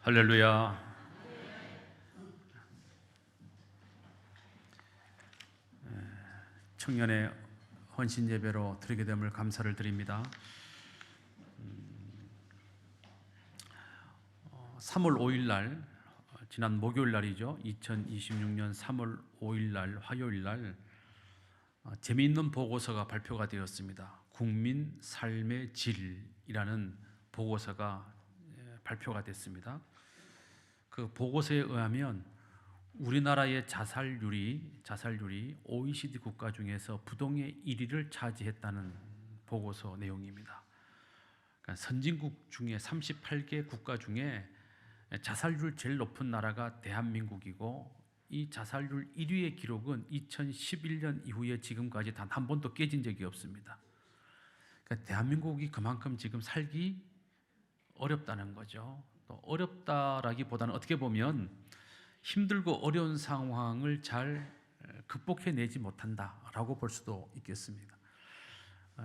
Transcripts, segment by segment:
할렐루야. 청년의 헌신 예배로 드리게 됨을 감사를 드립니다. 3월 5일 날, 지난 목요일 날이죠. 2026년 3월 5일 날 화요일 날 재미있는 보고서가 발표가 되었습니다. 국민 삶의 질이라는 보고서가 발표가 됐습니다. 그 보고서에 의하면 우리나라의 자살률이 OECD 국가 중에서 부동의 1위를 차지했다는 보고서 내용입니다. 그러니까 선진국 중에 38개 국가 중에 자살률 제일 높은 나라가 대한민국이고, 이 자살률 1위의 기록은 2011년 이후에 지금까지 단 한 번도 깨진 적이 없습니다. 그러니까 대한민국이 그만큼 지금 살기 어렵다는 거죠. 또 어렵다라기보다는 어떻게 보면 힘들고 어려운 상황을 잘 극복해내지 못한다라고 볼 수도 있겠습니다.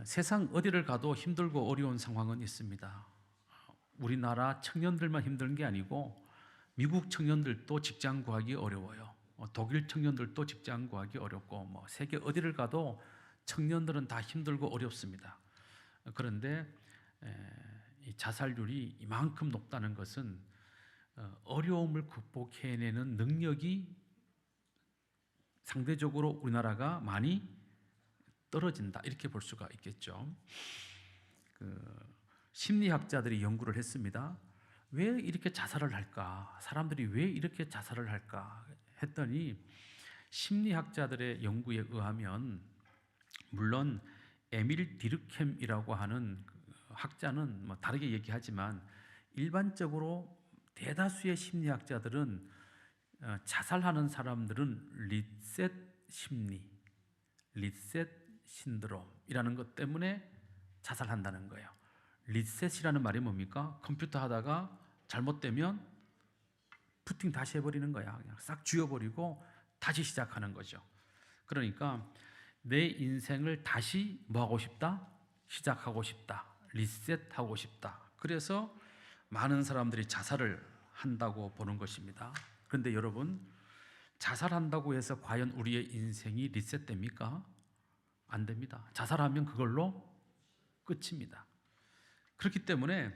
세상 어디를 가도 힘들고 어려운 상황은 있습니다. 우리나라 청년들만 힘든 게 아니고 미국 청년들도 직장 구하기 어려워요. 독일 청년들도 직장 구하기 어렵고, 세계 어디를 가도 청년들은 다 힘들고 어렵습니다. 그런데 이 자살률이 이만큼 높다는 것은 어려움을 극복해내는 능력이 상대적으로 우리나라가 많이 떨어진다, 이렇게 볼 수가 있겠죠. 심리학자들이 연구를 했습니다. 왜 이렇게 자살을 할까? 사람들이 왜 이렇게 자살을 할까? 했더니 심리학자들의 연구에 의하면, 물론 에밀 디르켐이라고 하는 학자는 다르게 얘기하지만 일반적으로 대다수의 심리학자들은 자살하는 사람들은 리셋 심리, 리셋 신드롬이라는 것 때문에 자살한다는 거예요. 리셋이라는 말이 뭡니까? 컴퓨터 하다가 잘못되면 부팅 다시 해버리는 거야. 그냥 싹 지워버리고 다시 시작하는 거죠. 그러니까 내 인생을 다시 뭐하고 싶다? 시작하고 싶다. 리셋하고 싶다. 그래서 많은 사람들이 자살을 한다고 보는 것입니다. 그런데 여러분, 자살한다고 해서 과연 우리의 인생이 리셋됩니까? 안 됩니다. 자살하면 그걸로 끝입니다. 그렇기 때문에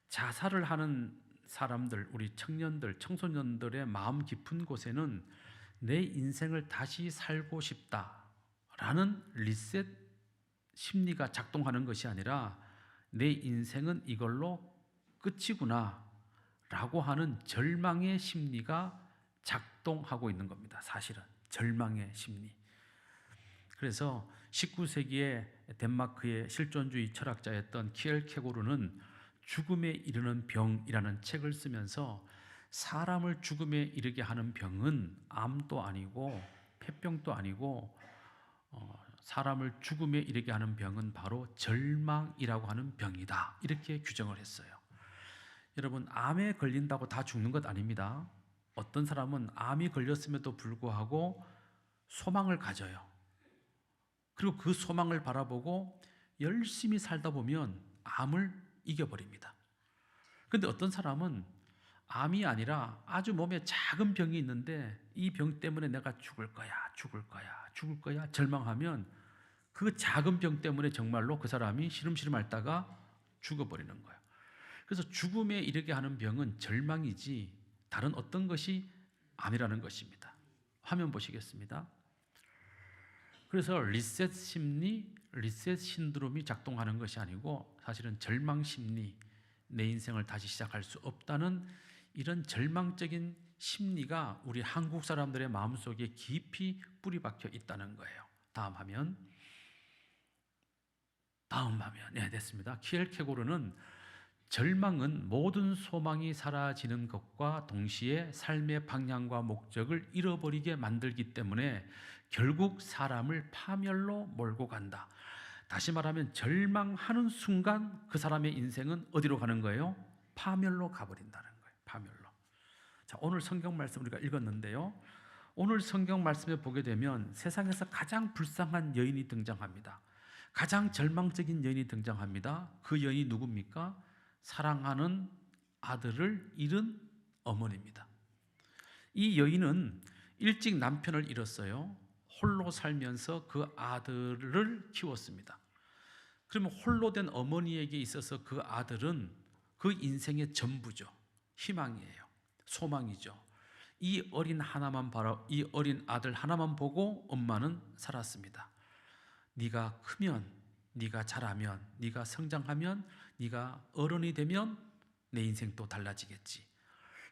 자살을 하는 사람들, 우리 청년들, 청소년들의 마음 깊은 곳에는 내 인생을 다시 살고 싶다라는 리셋 심리가 작동하는 것이 아니라 내 인생은 이걸로 끝이구나 라고 하는 절망의 심리가 작동하고 있는 겁니다. 사실은 절망의 심리. 그래서 19세기에 덴마크의 실존주의 철학자였던 키엘케고르는 죽음에 이르는 병이라는 책을 쓰면서 사람을 죽음에 이르게 하는 병은 암도 아니고 폐병도 아니고 사람을 죽음에 이르게 하는 병은 바로 절망이라고 하는 병이다, 이렇게 규정을 했어요. 여러분, 암에 걸린다고 다 죽는 것 아닙니다. 어떤 사람은 암이 걸렸음에도 불구하고 소망을 가져요. 그리고 그 소망을 바라보고 열심히 살다 보면 암을 이겨버립니다. 그런데 어떤 사람은 암이 아니라 아주 몸에 작은 병이 있는데 이 병 때문에 내가 죽을 거야 절망하면 그 작은 병 때문에 정말로 그 사람이 시름시름 앓다가 죽어버리는 거예요. 그래서 죽음에 이르게 하는 병은 절망이지 다른 어떤 것이 아니라는 것입니다. 화면 보시겠습니다. 그래서 리셋 심리, 리셋 신드롬이 작동하는 것이 아니고 사실은 절망 심리, 내 인생을 다시 시작할 수 없다는 이런 절망적인 심리가 우리 한국 사람들의 마음속에 깊이 뿌리 박혀 있다는 거예요. 다음 화면. 네, 됐습니다. 키엘케고르는 절망은 모든 소망이 사라지는 것과 동시에 삶의 방향과 목적을 잃어버리게 만들기 때문에 결국 사람을 파멸로 몰고 간다. 다시 말하면 절망하는 순간 그 사람의 인생은 어디로 가는 거예요? 파멸로 가버린다는 거예요. 파멸로. 자, 오늘 성경 말씀 우리가 읽었는데요. 오늘 성경 말씀에 보게 되면 세상에서 가장 불쌍한 여인이 등장합니다. 가장 절망적인 여인이 등장합니다. 그 여인이 누굽니까? 사랑하는 아들을 잃은 어머니입니다. 이 여인은 일찍 남편을 잃었어요. 홀로 살면서 그 아들을 키웠습니다. 그러면 홀로 된 어머니에게 있어서 그 아들은 그 인생의 전부죠. 희망이에요. 소망이죠. 이 어린 아들 하나만 보고 엄마는 살았습니다. 네가 크면, 네가 자라면, 네가 성장하면, 네가 어른이 되면 내 인생도 달라지겠지.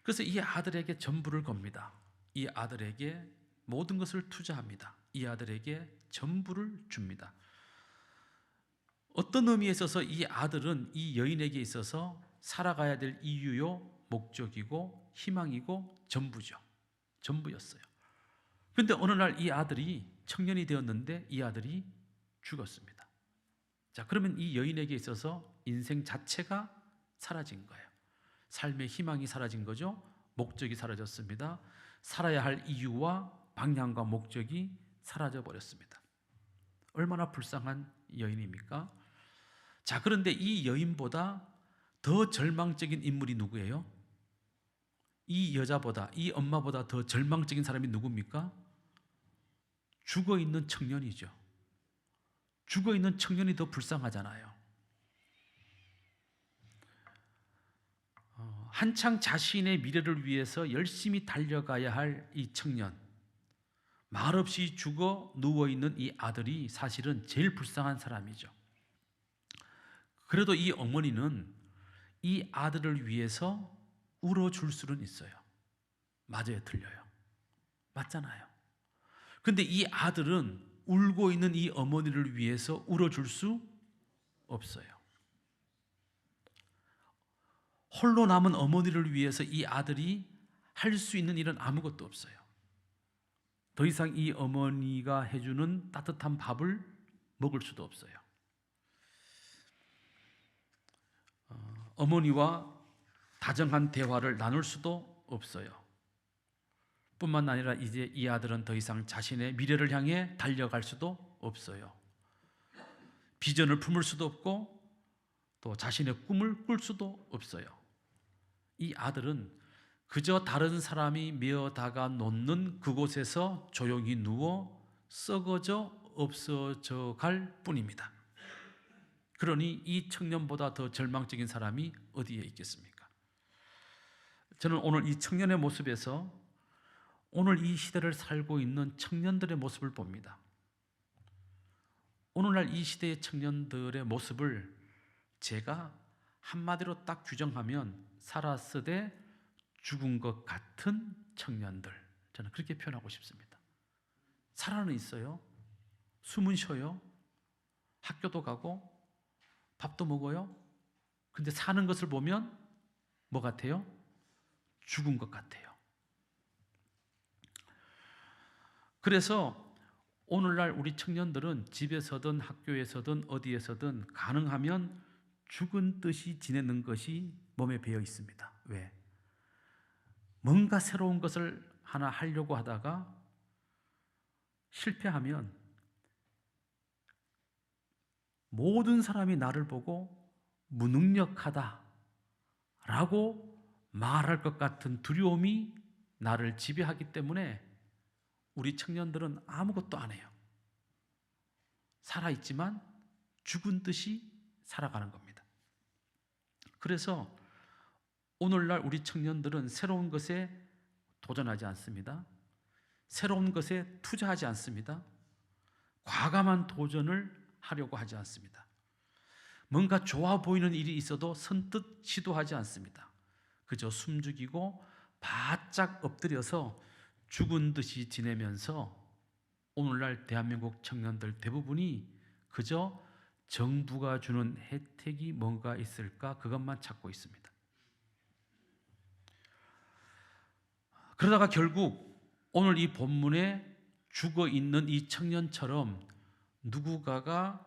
그래서 이 아들에게 전부를 겁니다. 이 아들에게 모든 것을 투자합니다. 이 아들에게 전부를 줍니다. 어떤 의미에 있어서 이 아들은 이 여인에게 있어서 살아가야 될 이유요, 목적이고 희망이고 전부죠. 전부였어요. 그런데 어느 날 이 아들이 청년이 되었는데 이 아들이 죽었습니다. 자, 그러면 이 여인에게 있어서 인생 자체가 사라진 거예요. 삶의 희망이 사라진 거죠. 목적이 사라졌습니다. 살아야 할 이유와 방향과 목적이 사라져 버렸습니다. 얼마나 불쌍한 여인입니까? 자, 그런데 이 여인보다 더 절망적인 인물이 누구예요? 이 여자보다, 이 엄마보다 더 절망적인 사람이 누굽니까? 죽어 있는 청년이죠. 죽어 있는 청년이 더 불쌍하잖아요. 한창 자신의 미래를 위해서 열심히 달려가야 할 이 청년, 말없이 죽어 누워있는 이 아들이 사실은 제일 불쌍한 사람이죠. 그래도 이 어머니는 이 아들을 위해서 울어줄 수는 있어요. 맞아요, 틀려요? 맞잖아요. 근데 이 아들은 울고 있는 이 어머니를 위해서 울어줄 수 없어요. 홀로 남은 어머니를 위해서 이 아들이 할 수 있는 일은 아무것도 없어요. 더 이상 이 어머니가 해주는 따뜻한 밥을 먹을 수도 없어요. 어머니와 다정한 대화를 나눌 수도 없어요. 뿐만 아니라 이제 이 아들은 더 이상 자신의 미래를 향해 달려갈 수도 없어요. 비전을 품을 수도 없고 또 자신의 꿈을 꿀 수도 없어요. 이 아들은 그저 다른 사람이 메어다가 놓는 그곳에서 조용히 누워 썩어져 없어져 갈 뿐입니다. 그러니 이 청년보다 더 절망적인 사람이 어디에 있겠습니까? 저는 오늘 이 청년의 모습에서 오늘 이 시대를 살고 있는 청년들의 모습을 봅니다. 오늘날 이 시대의 청년들의 모습을 제가 한마디로 딱 규정하면 살았으되 죽은 것 같은 청년들, 저는 그렇게 표현하고 싶습니다. 살아는 있어요. 숨은 쉬어요. 학교도 가고 밥도 먹어요. 근데 사는 것을 보면 뭐 같아요? 죽은 것 같아요. 그래서 오늘날 우리 청년들은 집에서든 학교에서든 어디에서든 가능하면 죽은 듯이 지내는 것이 몸에 배어 있습니다. 왜? 뭔가 새로운 것을 하나 하려고 하다가 실패하면 모든 사람이 나를 보고 무능력하다 라고 말할 것 같은 두려움이 나를 지배하기 때문에 우리 청년들은 아무것도 안 해요. 살아있지만 죽은 듯이 살아가는 겁니다. 그래서 오늘날 우리 청년들은 새로운 것에 도전하지 않습니다. 새로운 것에 투자하지 않습니다. 과감한 도전을 하려고 하지 않습니다. 뭔가 좋아 보이는 일이 있어도 선뜻 시도하지 않습니다. 그저 숨죽이고 바짝 엎드려서 죽은 듯이 지내면서 오늘날 대한민국 청년들 대부분이 그저 정부가 주는 혜택이 뭔가 있을까 그것만 찾고 있습니다. 그러다가 결국 오늘 이 본문에 죽어 있는 이 청년처럼 누군가가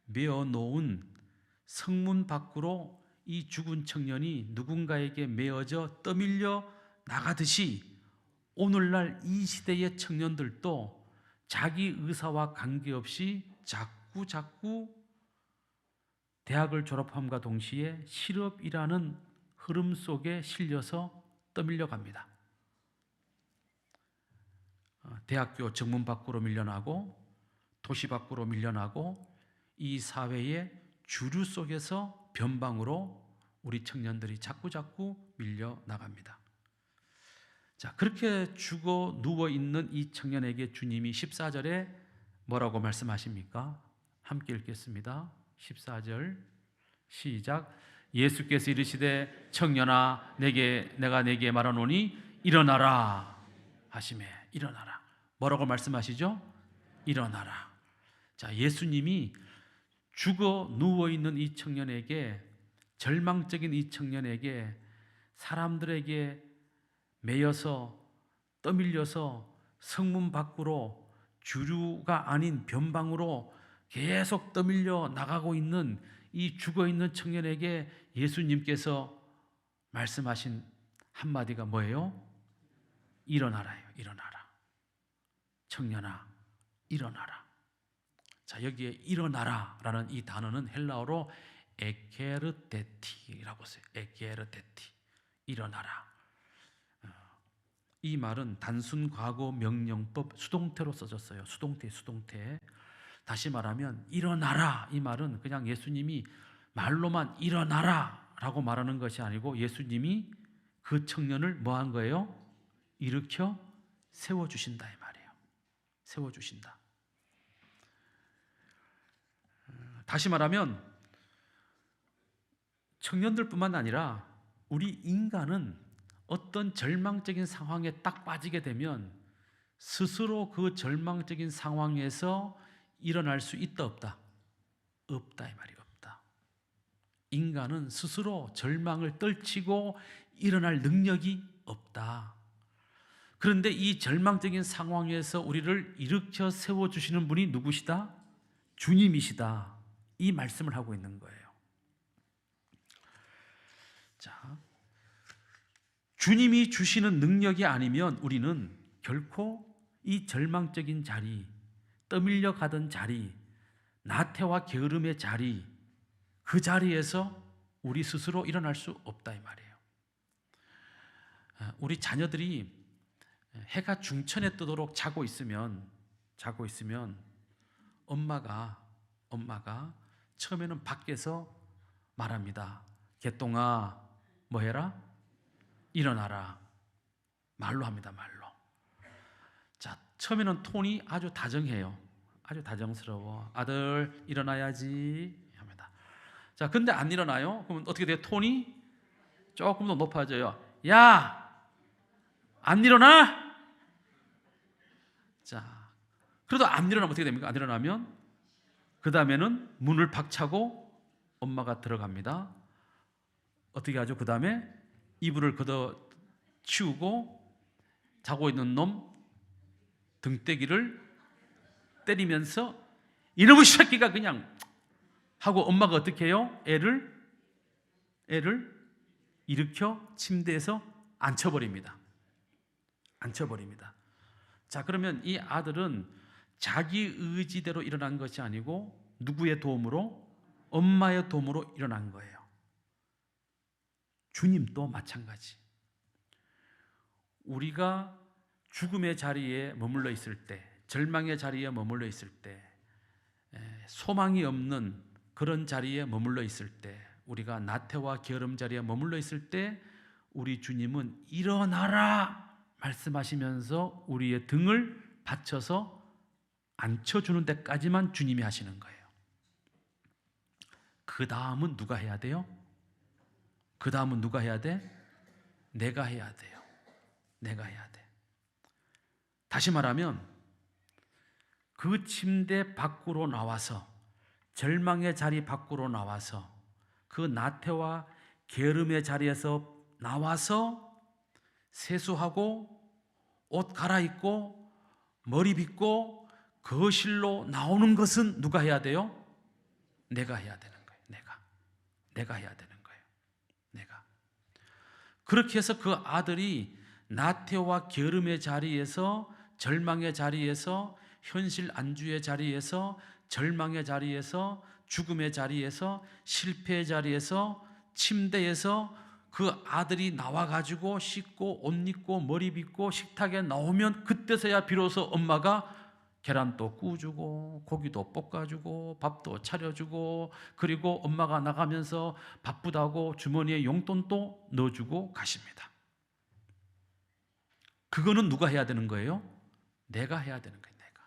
메어 놓은 성문 밖으로 이 죽은 청년이 누군가에게 메어져 떠밀려 나가듯이 오늘날 이 시대의 청년들도 자기 의사와 관계없이 자꾸 대학을 졸업함과 동시에 실업이라는 흐름 속에 실려서 떠밀려 갑니다. 대학교 정문 밖으로 밀려나고 도시 밖으로 밀려나고 이 사회의 주류 속에서 변방으로 우리 청년들이 자꾸자꾸 밀려나갑니다. 자, 그렇게 죽어 누워있는 이 청년에게 주님이 14절에 뭐라고 말씀하십니까? 함께 읽겠습니다. 14절 시작. 예수께서 이르시되 청년아 내가 네게 말하노니 일어나라 하시매. 일어나라. 뭐라고 말씀하시죠? 일어나라. 자, 예수님이 죽어 누워있는 이 청년에게, 절망적인 이 청년에게, 사람들에게 매여서 떠밀려서 성문 밖으로 주류가 아닌 변방으로 계속 떠밀려 나가고 있는 이 죽어있는 청년에게 예수님께서 말씀하신 한마디가 뭐예요? 일어나라요. 일어나라. 청년아 일어나라. 자, 여기에 일어나라라는 이 단어는 헬라어로 에케르데티라고 써요. 에케르데티. 일어나라. 이 말은 단순 과거 명령법 수동태로 써졌어요. 수동태. 다시 말하면 일어나라. 이 말은 그냥 예수님이 말로만 일어나라라고 말하는 것이 아니고 예수님이 그 청년을 뭐 한 거예요? 일으켜 세워주신다 이 말이에요. 세워주신다. 다시 말하면 청년들뿐만 아니라 우리 인간은 어떤 절망적인 상황에 딱 빠지게 되면 스스로 그 절망적인 상황에서 일어날 수 있다 없다? 없다 이 말이 없다. 인간은 스스로 절망을 떨치고 일어날 능력이 없다. 그런데 이 절망적인 상황에서 우리를 일으켜 세워주시는 분이 누구시다? 주님이시다. 이 말씀을 하고 있는 거예요. 자, 주님이 주시는 능력이 아니면 우리는 결코 이 절망적인 자리, 떠밀려 가던 자리, 나태와 게으름의 자리, 그 자리에서 우리 스스로 일어날 수 없다 이 말이에요. 우리 자녀들이 해가 중천에 뜨도록 자고 있으면 엄마가 처음에는 밖에서 말합니다. 개똥아 뭐 해라? 일어나라. 말로 합니다. 말로. 자, 처음에는 톤이 아주 다정해요. 아주 다정스러워. 아들 일어나야지 합니다. 자, 근데 안 일어나요? 그러면 어떻게 돼요? 톤이 조금 더 높아져요. 야, 안 일어나? 자, 그래도 안 일어나면 어떻게 됩니까? 안 일어나면 그 다음에는 문을 박차고 엄마가 들어갑니다. 어떻게 하죠? 그 다음에 이불을 걷어 치우고 자고 있는 놈 등대기를 때리면서 이놈의 새끼가 그냥 하고 엄마가 어떻게 해요? 애를 일으켜 침대에서 앉혀버립니다. 자, 그러면 이 아들은 자기 의지대로 일어난 것이 아니고 누구의 도움으로? 엄마의 도움으로 일어난 거예요. 주님도 마찬가지. 우리가 죽음의 자리에 머물러 있을 때, 절망의 자리에 머물러 있을 때, 소망이 없는 그런 자리에 머물러 있을 때, 우리가 나태와 게으름 자리에 머물러 있을 때 우리 주님은 일어나라 말씀하시면서 우리의 등을 받쳐서 앉혀주는 데까지만 주님이 하시는 거예요. 그 다음은 누가 해야 돼요? 그 다음은 누가 해야 돼? 내가 해야 돼요. 내가 해야 돼. 다시 말하면 그 침대 밖으로 나와서, 절망의 자리 밖으로 나와서, 그 나태와 게으름의 자리에서 나와서 세수하고 옷 갈아입고 머리 빗고 거실로 나오는 것은 누가 해야 돼요? 내가 해야 되는 거예요. 내가 해야 되는 거예요. 내가. 그렇게 해서 그 아들이 나태와 게으름의 자리에서, 절망의 자리에서, 현실 안주의 자리에서, 절망의 자리에서, 죽음의 자리에서, 실패의 자리에서, 침대에서 그 아들이 나와가지고 씻고 옷 입고 머리 빗고 식탁에 나오면 그때서야 비로소 엄마가 계란도 구워주고 고기도 볶아주고 밥도 차려주고 그리고 엄마가 나가면서 바쁘다고 주머니에 용돈도 넣어주고 가십니다. 그거는 누가 해야 되는 거예요? 내가 해야 되는 거예요. 내가.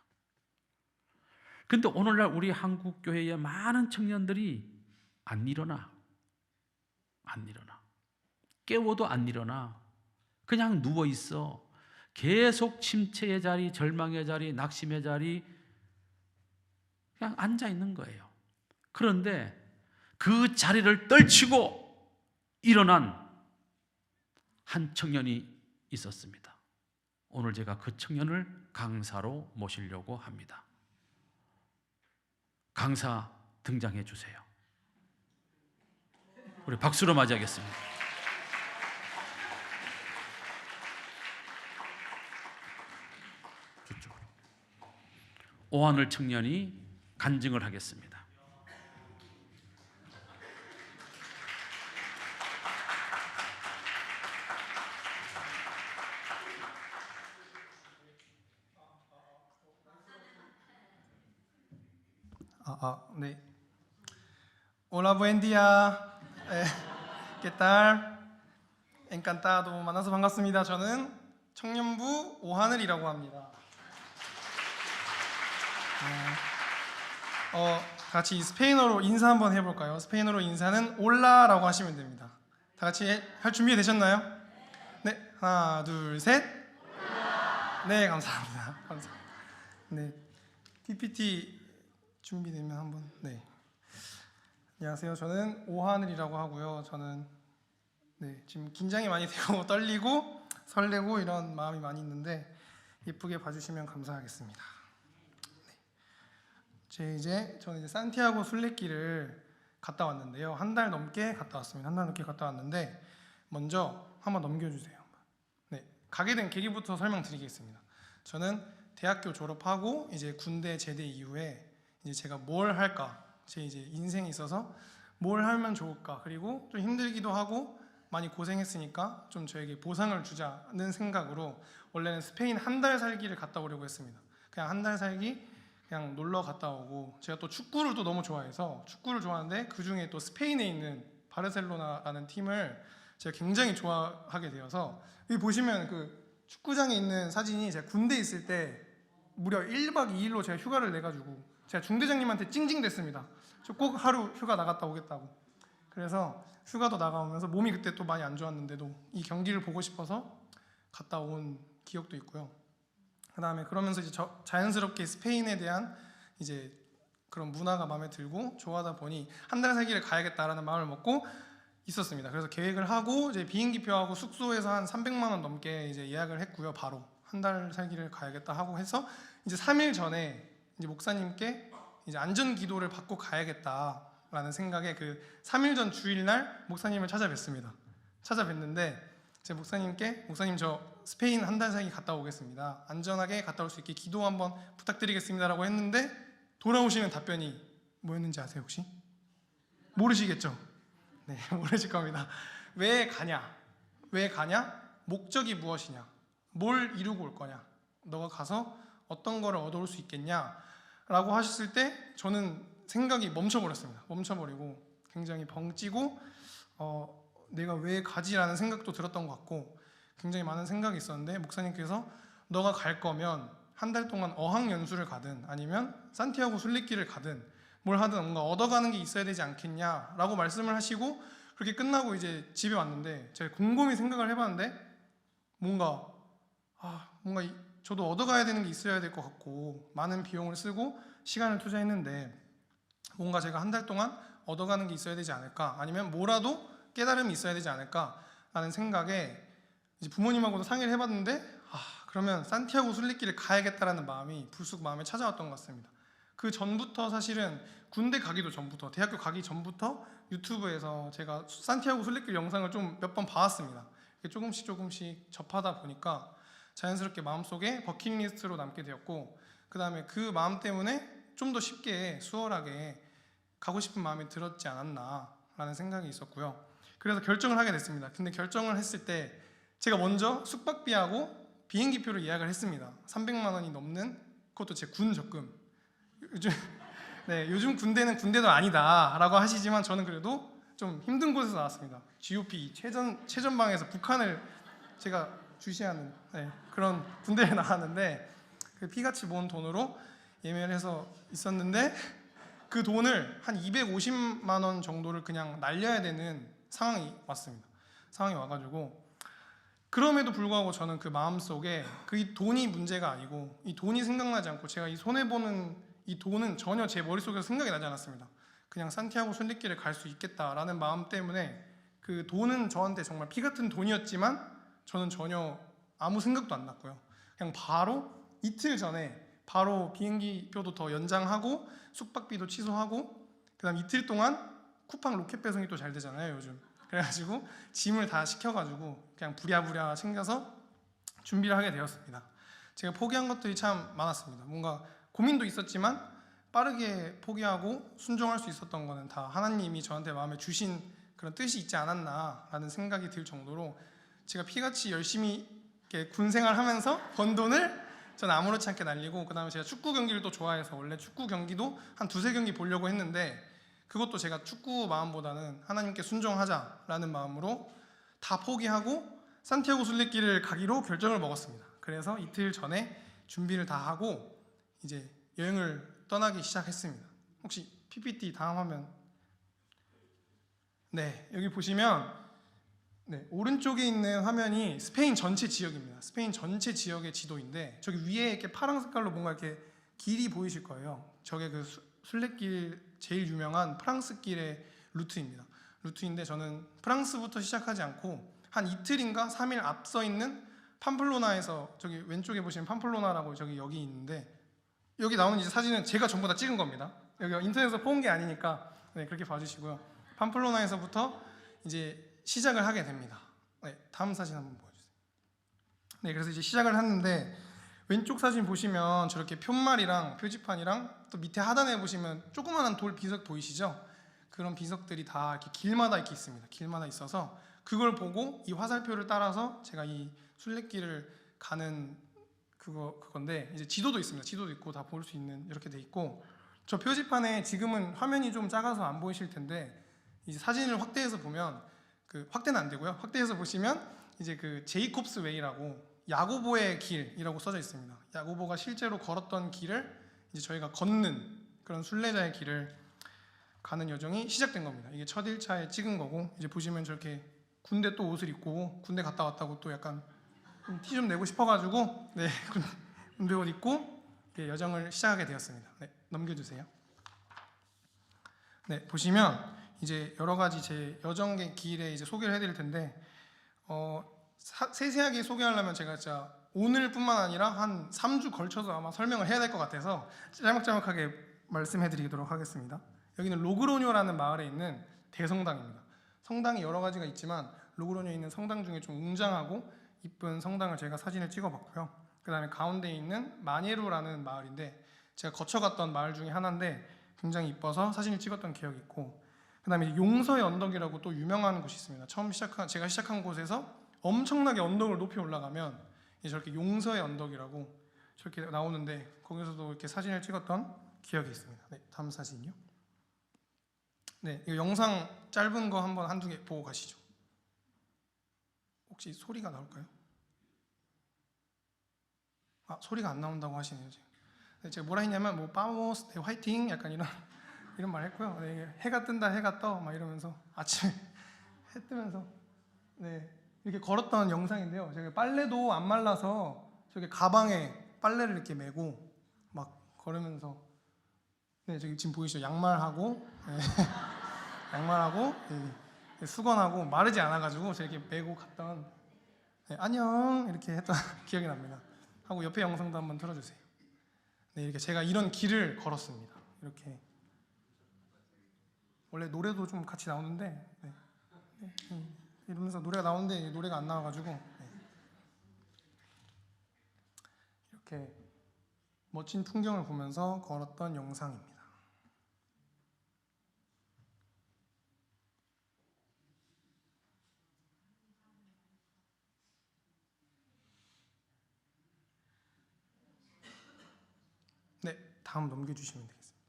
근데 오늘날 우리 한국 교회의 많은 청년들이 안 일어나. 깨워도 안 일어나. 그냥 누워 있어. 계속 침체의 자리, 절망의 자리, 낙심의 자리 그냥 앉아 있는 거예요. 그런데 그 자리를 떨치고 일어난 한 청년이 있었습니다. 오늘 제가 그 청년을 강사로 모시려고 합니다. 강사 등장해 주세요. 우리 박수로 맞이하겠습니다. 저쪽으로. 오한을 청년이 간증을 하겠습니다. 네. Hola, buen día. ¿Qué tal? Encantado. 만나서 반갑습니다. 저는 청년부 오하늘이라고 합니다. 같이 스페인어로 인사 한번 해볼까요? 스페인어로 인사는 올라라고 하시면 됩니다. 다 같이 할 준비 되셨나요? 네, 하나, 둘, 셋. 네, 감사합니다. 감사합니다. 네, PPT 준비되면 한번. 네. 안녕하세요. 저는 오하늘이라고 하고요. 저는 지금 긴장이 많이 되고 떨리고 설레고 이런 마음이 많이 있는데 예쁘게 봐주시면 감사하겠습니다. 저는 이제 산티아고 순례길을 갔다 왔는데요. 한 달 넘게 갔다 왔습니다. 한 달 넘게 갔다 왔는데 먼저 한번 넘겨주세요. 네, 가게 된 계기부터 설명드리겠습니다. 저는 대학교 졸업하고 이제 군대 제대 이후에 이제 제가 뭘 할까, 제 이제 인생에 있어서 뭘 하면 좋을까, 그리고 좀 힘들기도 하고 많이 고생했으니까 좀 저에게 보상을 주자는 생각으로 원래는 스페인 한 달 살기를 갔다 오려고 했습니다. 그냥 한 달 살기 그냥 놀러 갔다 오고, 제가 또 축구를 또 너무 좋아해서 축구를 좋아하는데 그 중에 또 스페인에 있는 바르셀로나라는 팀을 제가 굉장히 좋아하게 되어서 여기 보시면 그 축구장에 있는 사진이 제가 군대에 있을 때 무려 1박 2일로 제가 휴가를 내가지고 제가 중대장님한테 찡찡댔습니다. 저 꼭 하루 휴가 나갔다 오겠다고. 그래서 휴가도 나가오면서 몸이 그때 또 많이 안 좋았는데도 이 경기를 보고 싶어서 갔다 온 기억도 있고요. 그 다음에 그러면서 이제 자연스럽게 스페인에 대한 이제 그런 문화가 마음에 들고 좋아하다 보니 한 달 살기를 가야겠다라는 마음을 먹고 있었습니다. 그래서 계획을 하고 이제 비행기표하고 숙소에서 한 300만 원 넘게 이제 예약을 했고요. 바로 한 달 살기를 가야겠다 하고 해서 이제 3일 전에 이제 목사님께 이제 안전 기도를 받고 가야겠다라는 생각에 그 3일 전 주일날 목사님을 찾아뵀습니다. 찾아뵀는데 제 목사님께 목사님 저 스페인 한 달 살기 갔다 오겠습니다. 안전하게 갔다 올 수 있게 기도 한번 부탁드리겠습니다라고 했는데 돌아오시는 답변이 뭐였는지 아세요 혹시? 모르시겠죠? 네, 모르실 겁니다. 왜 가냐? 왜 가냐? 목적이 무엇이냐? 뭘 이루고 올 거냐? 너가 가서 어떤 거를 얻어올 수 있겠냐? 라고 하셨을 때 저는 생각이 멈춰버렸습니다. 멈춰버리고 굉장히 벙찌고 내가 왜 가지라는 생각도 들었던 것 같고 굉장히 많은 생각이 있었는데 목사님께서 너가 갈 거면 한 달 동안 어학연수를 가든 아니면 산티아고 순례길을 가든 뭘 하든 뭔가 얻어가는 게 있어야 되지 않겠냐라고 말씀을 하시고 그렇게 끝나고 이제 집에 왔는데 제가 곰곰이 생각을 해봤는데 뭔가 저도 얻어가야 되는 게 있어야 될 것 같고 많은 비용을 쓰고 시간을 투자했는데 뭔가 제가 한 달 동안 얻어가는 게 있어야 되지 않을까, 아니면 뭐라도 깨달음이 있어야 되지 않을까 라는 생각에 이제 부모님하고도 상의를 해봤는데 그러면 산티아고 순례길을 가야겠다라는 마음이 불쑥 마음에 찾아왔던 것 같습니다. 그 전부터 사실은 군대 가기도 전부터 대학교 가기 전부터 유튜브에서 제가 산티아고 순례길 영상을 좀 몇 번 봐왔습니다. 조금씩 접하다 보니까 자연스럽게 마음속에 버킷리스트로 남게 되었고 그 다음에 그 마음 때문에 좀 더 쉽게 수월하게 가고 싶은 마음이 들었지 않았나 라는 생각이 있었고요. 그래서 결정을 하게 됐습니다. 근데 결정을 했을 때 제가 먼저 숙박비하고 비행기표를 예약을 했습니다. 300만 원이 넘는, 그것도 제 군 적금. 요즘 네, 요즘 군대는 군대도 아니다라고 하시지만 저는 그래도 좀 힘든 곳에서 나왔습니다. GOP 최전방에서 북한을 제가 주시하는 그런 군대에 나왔는데 그 피같이 모은 돈으로 예매를 해서 있었는데 그 돈을 한 250만 원 정도를 그냥 날려야 되는 상황이 왔습니다. 상황이 와가지고 그럼에도 불구하고 저는 그 마음속에 그 돈이 문제가 아니고 이 돈이 생각나지 않고 제가 이 손해보는 이 돈은 전혀 제 머릿속에서 생각이 나지 않았습니다. 그냥 산티아고 순례길을 갈 수 있겠다라는 마음 때문에 그 돈은 저한테 정말 피 같은 돈이었지만 저는 전혀 아무 생각도 안 났고요. 그냥 바로 이틀 전에 바로 비행기 표도 더 연장하고 숙박비도 취소하고 그다음 이틀 동안 쿠팡 로켓 배송이 또 잘 되잖아요 요즘. 그래가지고 짐을 다 시켜가지고 그냥 부랴부랴 챙겨서 준비를 하게 되었습니다. 제가 포기한 것들이 참 많았습니다. 뭔가 고민도 있었지만 빠르게 포기하고 순종할 수 있었던 거는 다 하나님이 저한테 마음에 주신 그런 뜻이 있지 않았나라는 생각이 들 정도로 제가 피같이 열심히 이렇게 군 생활하면서 번 돈을 저는 아무렇지 않게 날리고 그다음에 제가 축구 경기를 또 좋아해서 원래 축구 경기도 한 두세 경기 보려고 했는데 그것도 제가 축구 마음보다는 하나님께 순종하자라는 마음으로 다 포기하고 산티아고 순례길을 가기로 결정을 먹었습니다. 그래서 이틀 전에 준비를 다 하고 이제 여행을 떠나기 시작했습니다. 혹시 PPT 다음 화면. 네, 여기 보시면 오른쪽에 있는 화면이 스페인 전체 지역입니다. 스페인 전체 지역의 지도인데 저기 위에 이렇게 파란 색깔로 뭔가 이렇게 길이 보이실 거예요. 저게 그 순례길 제일 유명한 프랑스 길의 루트인데 저는 프랑스부터 시작하지 않고 한 이틀인가 3일 앞서 있는 팜플로나에서 저기 왼쪽에 보시면 팜플로나라고 여기 있는데 여기 나오는 이제 사진은 제가 전부 다 찍은 겁니다. 여기 인터넷에서 본 게 아니니까 그렇게 봐주시고요. 팜플로나에서부터 이제 시작을 하게 됩니다. 다음 사진 한번 보여주세요. 그래서 이제 시작을 했는데 왼쪽 사진 보시면 저렇게 푯말이랑 표지판이랑 또 밑에 하단에 보시면 조그마한 돌 비석 보이시죠? 그런 비석들이 다 이렇게 길마다 이렇게 있습니다. 길마다 있어서 그걸 보고 이 화살표를 따라서 제가 이 순례길을 가는 그건데 이제 지도도 있습니다. 지도도 있고 다 볼 수 있는 이렇게 돼 있고 저 표지판에 지금은 화면이 좀 작아서 안 보이실 텐데 이제 사진을 확대해서 보면 확대는 안 되고요. 확대해서 보시면 이제 그 제이콥스 웨이라고 야고보의 길이라고 써져 있습니다. 야고보가 실제로 걸었던 길을 이제 저희가 걷는 그런 순례자의 길을 가는 여정이 시작된 겁니다. 이게 첫 1차에 찍은 거고 이제 보시면 저렇게 군대 또 옷을 입고 군대 갔다 왔다고 또 약간 티 좀 내고 싶어가지고 군대 옷 입고 여정을 시작하게 되었습니다. 넘겨주세요. 보시면 이제 여러 가지 제 여정의 길에 이제 소개를 해드릴 텐데 세세하게 소개하려면 제가 진짜 오늘뿐만 아니라 한 3주 걸쳐서 아마 설명을 해야 될 것 같아서 짤막짤막하게 말씀해드리도록 하겠습니다. 여기는 로그로뇨라는 마을에 있는 대성당입니다. 성당이 여러 가지가 있지만 로그로뇨에 있는 성당 중에 좀 웅장하고 이쁜 성당을 제가 사진을 찍어봤고요. 그 다음에 가운데 있는 마nie루라는 마을인데 제가 거쳐갔던 마을 중에 하나인데 굉장히 이뻐서 사진을 찍었던 기억이 있고 그 다음에 용서의 언덕이라고 또 유명한 곳이 있습니다. 제가 시작한 곳에서 엄청나게 언덕을 높이 올라가면 저렇게 용서의 언덕이라고 저렇게 나오는데 거기서도 이렇게 사진을 찍었던 기억이 있습니다. 다음 사진이요. 이거 영상 짧은 거 한번 한두 개 보고 가시죠. 혹시 소리가 나올까요? 소리가 안 나온다고 하시네요. 제가 뭐라 했냐면 뭐 파모스 화이팅 약간 이런 말 했고요. 해가 뜬다 해가 떠 막 이러면서 아침에 해 뜨면서 이렇게 걸었던 영상인데요. 제가 빨래도 안 말라서 저기 가방에 빨래를 이렇게 메고 막 걸으면서 저기 지금 보이시죠? 양말하고 양말하고 수건하고 마르지 않아가지고 제가 이렇게 메고 갔던 안녕 이렇게 했던 기억이 납니다. 하고 옆에 영상도 한번 틀어주세요. 이렇게 제가 이런 길을 걸었습니다. 이렇게 원래 노래도 좀 같이 나오는데 이러면서 노래가 나오는데 노래가 안 나와가지고 이렇게 멋진 풍경을 보면서 걸었던 영상입니다. 다음 넘겨주시면 되겠습니다.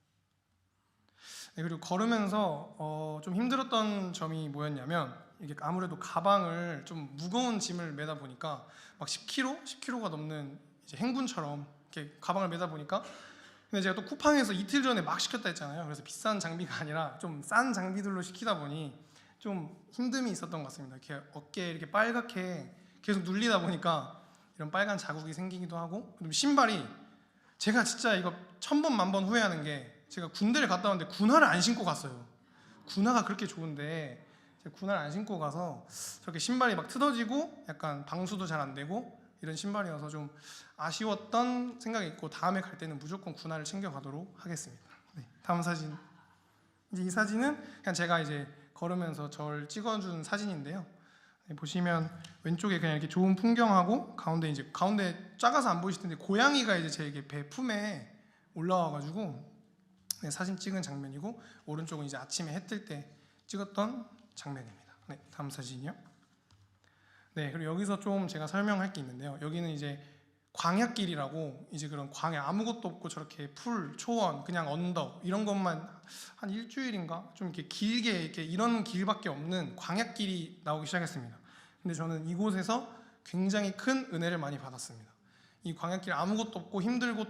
네, 그리고 걸으면서 좀 힘들었던 점이 뭐였냐면 이게 아무래도 가방을 좀 무거운 짐을 메다 보니까 막 10kg가 넘는 이제 행군처럼 이렇게 가방을 메다 보니까 근데 제가 또 쿠팡에서 이틀 전에 막 시켰다 했잖아요. 그래서 비싼 장비가 아니라 좀 싼 장비들로 시키다 보니 좀 힘듦이 있었던 것 같습니다. 이렇게 어깨에 이렇게 빨갛게 계속 눌리다 보니까 이런 빨간 자국이 생기기도 하고 그리고 신발이 제가 진짜 이거 1000번 만번 후회하는 게 제가 군대를 갔다 왔는데 군화를 안 신고 갔어요. 군화가 그렇게 좋은데 제가 군화를 안 신고 가서 저렇게 신발이 막 뜯어지고 약간 방수도 잘 안 되고 이런 신발이어서 좀 아쉬웠던 생각이 있고 다음에 갈 때는 무조건 군화를 챙겨 가도록 하겠습니다. 네, 다음 사진. 이제 이 사진은 그냥 제가 이제 걸으면서 저를 찍어준 사진인데요. 네, 보시면 왼쪽에 그냥 이렇게 좋은 풍경하고 가운데 작아서 안 보이실 텐데 고양이가 이제 제 이렇게 배 품에 올라와가지고 네, 사진 찍은 장면이고 오른쪽은 이제 아침에 해 뜰 때 찍었던 장면입니다. 네, 다음 사진이요. 네, 그리고 여기서 좀 제가 설명할 게 있는데요. 여기는 이제 광야길이라고 이제 그런 광야 아무것도 없고 저렇게 풀, 초원, 그냥 언덕 이런 것만 한 일주일인가 좀 이렇게 길게 이렇게 이런 길밖에 없는 광야길이 나오기 시작했습니다. 근데 저는 이곳에서 굉장히 큰 은혜를 많이 받았습니다. 이 광야길 아무것도 없고 힘들고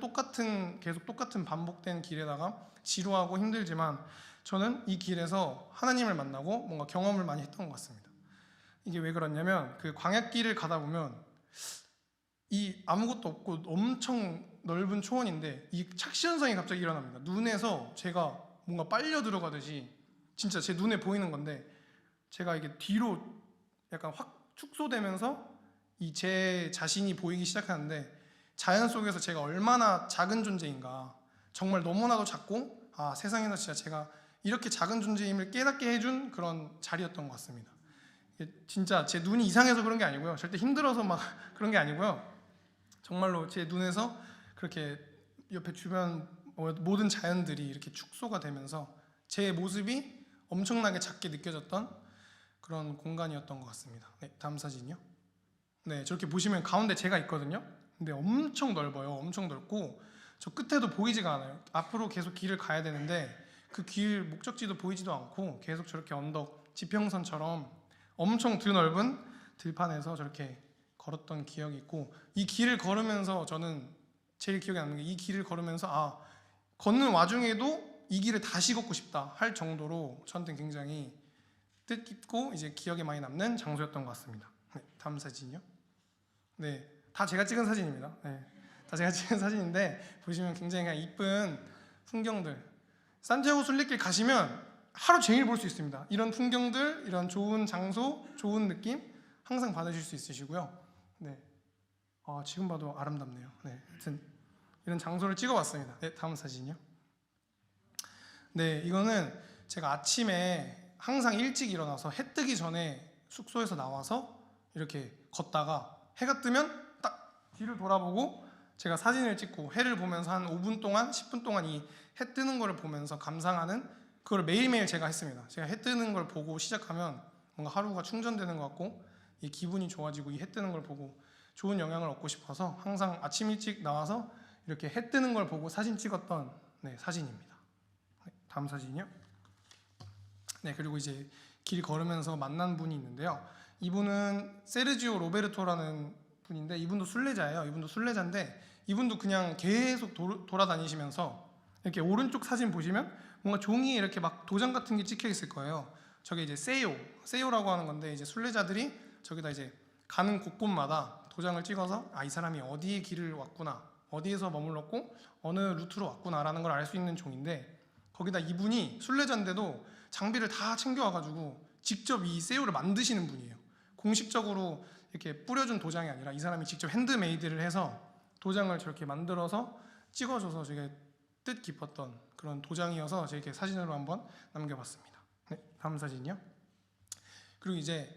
계속 똑같은 반복된 길에다가 지루하고 힘들지만 저는 이 길에서 하나님을 만나고 뭔가 경험을 많이 했던 것 같습니다. 이게 왜 그러냐면 그 광야길을 가다 보면 이 아무것도 없고 엄청 넓은 초원인데 이 착시 현상이 갑자기 일어납니다. 눈에서 제가 뭔가 빨려 들어가듯이 진짜 제 눈에 보이는 건데 제가 이게 뒤로 약간 확 축소되면서 이 제 자신이 보이기 시작하는데 자연 속에서 제가 얼마나 작은 존재인가 정말 너무나도 작고 세상에서 진짜 제가 이렇게 작은 존재임을 깨닫게 해준 그런 자리였던 것 같습니다. 진짜 제 눈이 이상해서 그런 게 아니고요. 절대 힘들어서 막 그런 게 아니고요. 정말로 제 눈에서 그렇게 옆에 주변 모든 자연들이 이렇게 축소가 되면서 제 모습이 엄청나게 작게 느껴졌던 그런 공간이었던 것 같습니다. 네, 다음 사진이요. 네, 저렇게 보시면 가운데 제가 있거든요. 근데 엄청 넓어요. 엄청 넓고 저 끝에도 보이지가 않아요. 앞으로 계속 길을 가야 되는데 그 길 목적지도 보이지도 않고 계속 저렇게 언덕 지평선처럼 엄청 드넓은 들판에서 저렇게 걸었던 기억이 있고 이 길을 걸으면서 저는 제일 기억에 남는 게 이 길을 걸으면서 걷는 와중에도 이 길을 다시 걷고 싶다 할 정도로 저한테는 굉장히 뜻깊고 이제 기억에 많이 남는 장소였던 것 같습니다. 네, 다음 사진이요. 네, 다 제가 찍은 사진입니다. 네, 다 제가 찍은 사진인데 보시면 굉장히 그냥 이쁜 풍경들. 산티아고 순례길 가시면 하루 종일 볼 수 있습니다. 이런 풍경들, 이런 좋은 장소, 좋은 느낌 항상 받으실 수 있으시고요. 네, 지금 봐도 아름답네요. 네, 하여튼 이런 장소를 찍어봤습니다. 네, 다음 사진이요. 네, 이거는 제가 아침에 항상 일찍 일어나서 해 뜨기 전에 숙소에서 나와서 이렇게 걷다가 해가 뜨면 딱 뒤를 돌아보고 제가 사진을 찍고 해를 보면서 한 5분 동안, 10분 동안 이 해 뜨는 걸 보면서 감상하는 그걸 매일매일 제가 했습니다. 제가 해 뜨는 걸 보고 시작하면 뭔가 하루가 충전되는 것 같고 이 기분이 좋아지고 이 해 뜨는 걸 보고 좋은 영향을 얻고 싶어서 항상 아침 일찍 나와서 이렇게 해 뜨는 걸 보고 사진 찍었던 사진입니다. 네, 다음 사진이요. 네, 그리고 이제 길 걸으면서 만난 분이 있는데요. 이분은 세르지오 로베르토라는 분인데 이분도 순례자예요. 이분도 순례자인데 이분도 그냥 계속 돌아다니시면서 이렇게 오른쪽 사진 보시면 뭔가 종이에 이렇게 막 도장 같은 게 찍혀 있을 거예요. 저게 이제 세요라고 하는 건데 이제 순례자들이 저기다 이제 가는 곳곳마다 도장을 찍어서 이 사람이 어디에 길을 왔구나, 어디에서 머물렀고 어느 루트로 왔구나라는 걸 알 수 있는 종인데 거기다 이분이 순례자인데도 장비를 다 챙겨와가지고 직접 이 세요를 만드시는 분이에요. 공식적으로 이렇게 뿌려준 도장이 아니라 이 사람이 직접 핸드메이드를 해서 도장을 저렇게 만들어서 찍어줘서 되게 뜻깊었던 그런 도장이어서 제가 이렇게 사진으로 한번 남겨봤습니다. 네, 다음 사진이요. 그리고 이제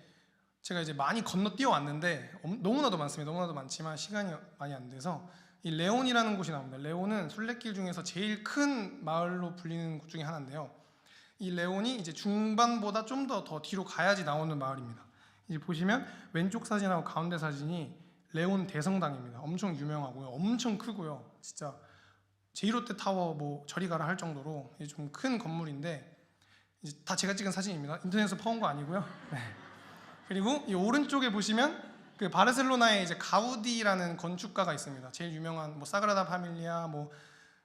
제가 이제 많이 건너뛰어 왔는데 너무나도 많습니다. 너무나도 많지만 시간이 많이 안 돼서 이 레온이라는 곳이 나옵니다. 레온은 순례길 중에서 제일 큰 마을로 불리는 곳 중에 하나인데요. 이 레온이 이제 중반보다 좀 더 뒤로 가야지 나오는 마을입니다. 이제 보시면 왼쪽 사진하고 가운데 사진이 레온 대성당입니다. 엄청 유명하고요. 엄청 크고요. 진짜 제1롯데 타워 뭐 저리 가라 할 정도로 좀 큰 건물인데 이제 다 제가 찍은 사진입니다. 인터넷에서 퍼온 거 아니고요. 네. 그리고 이 오른쪽에 보시면 그 바르셀로나에 이제 가우디라는 건축가가 있습니다. 제일 유명한 뭐 사그라다 파밀리아, 뭐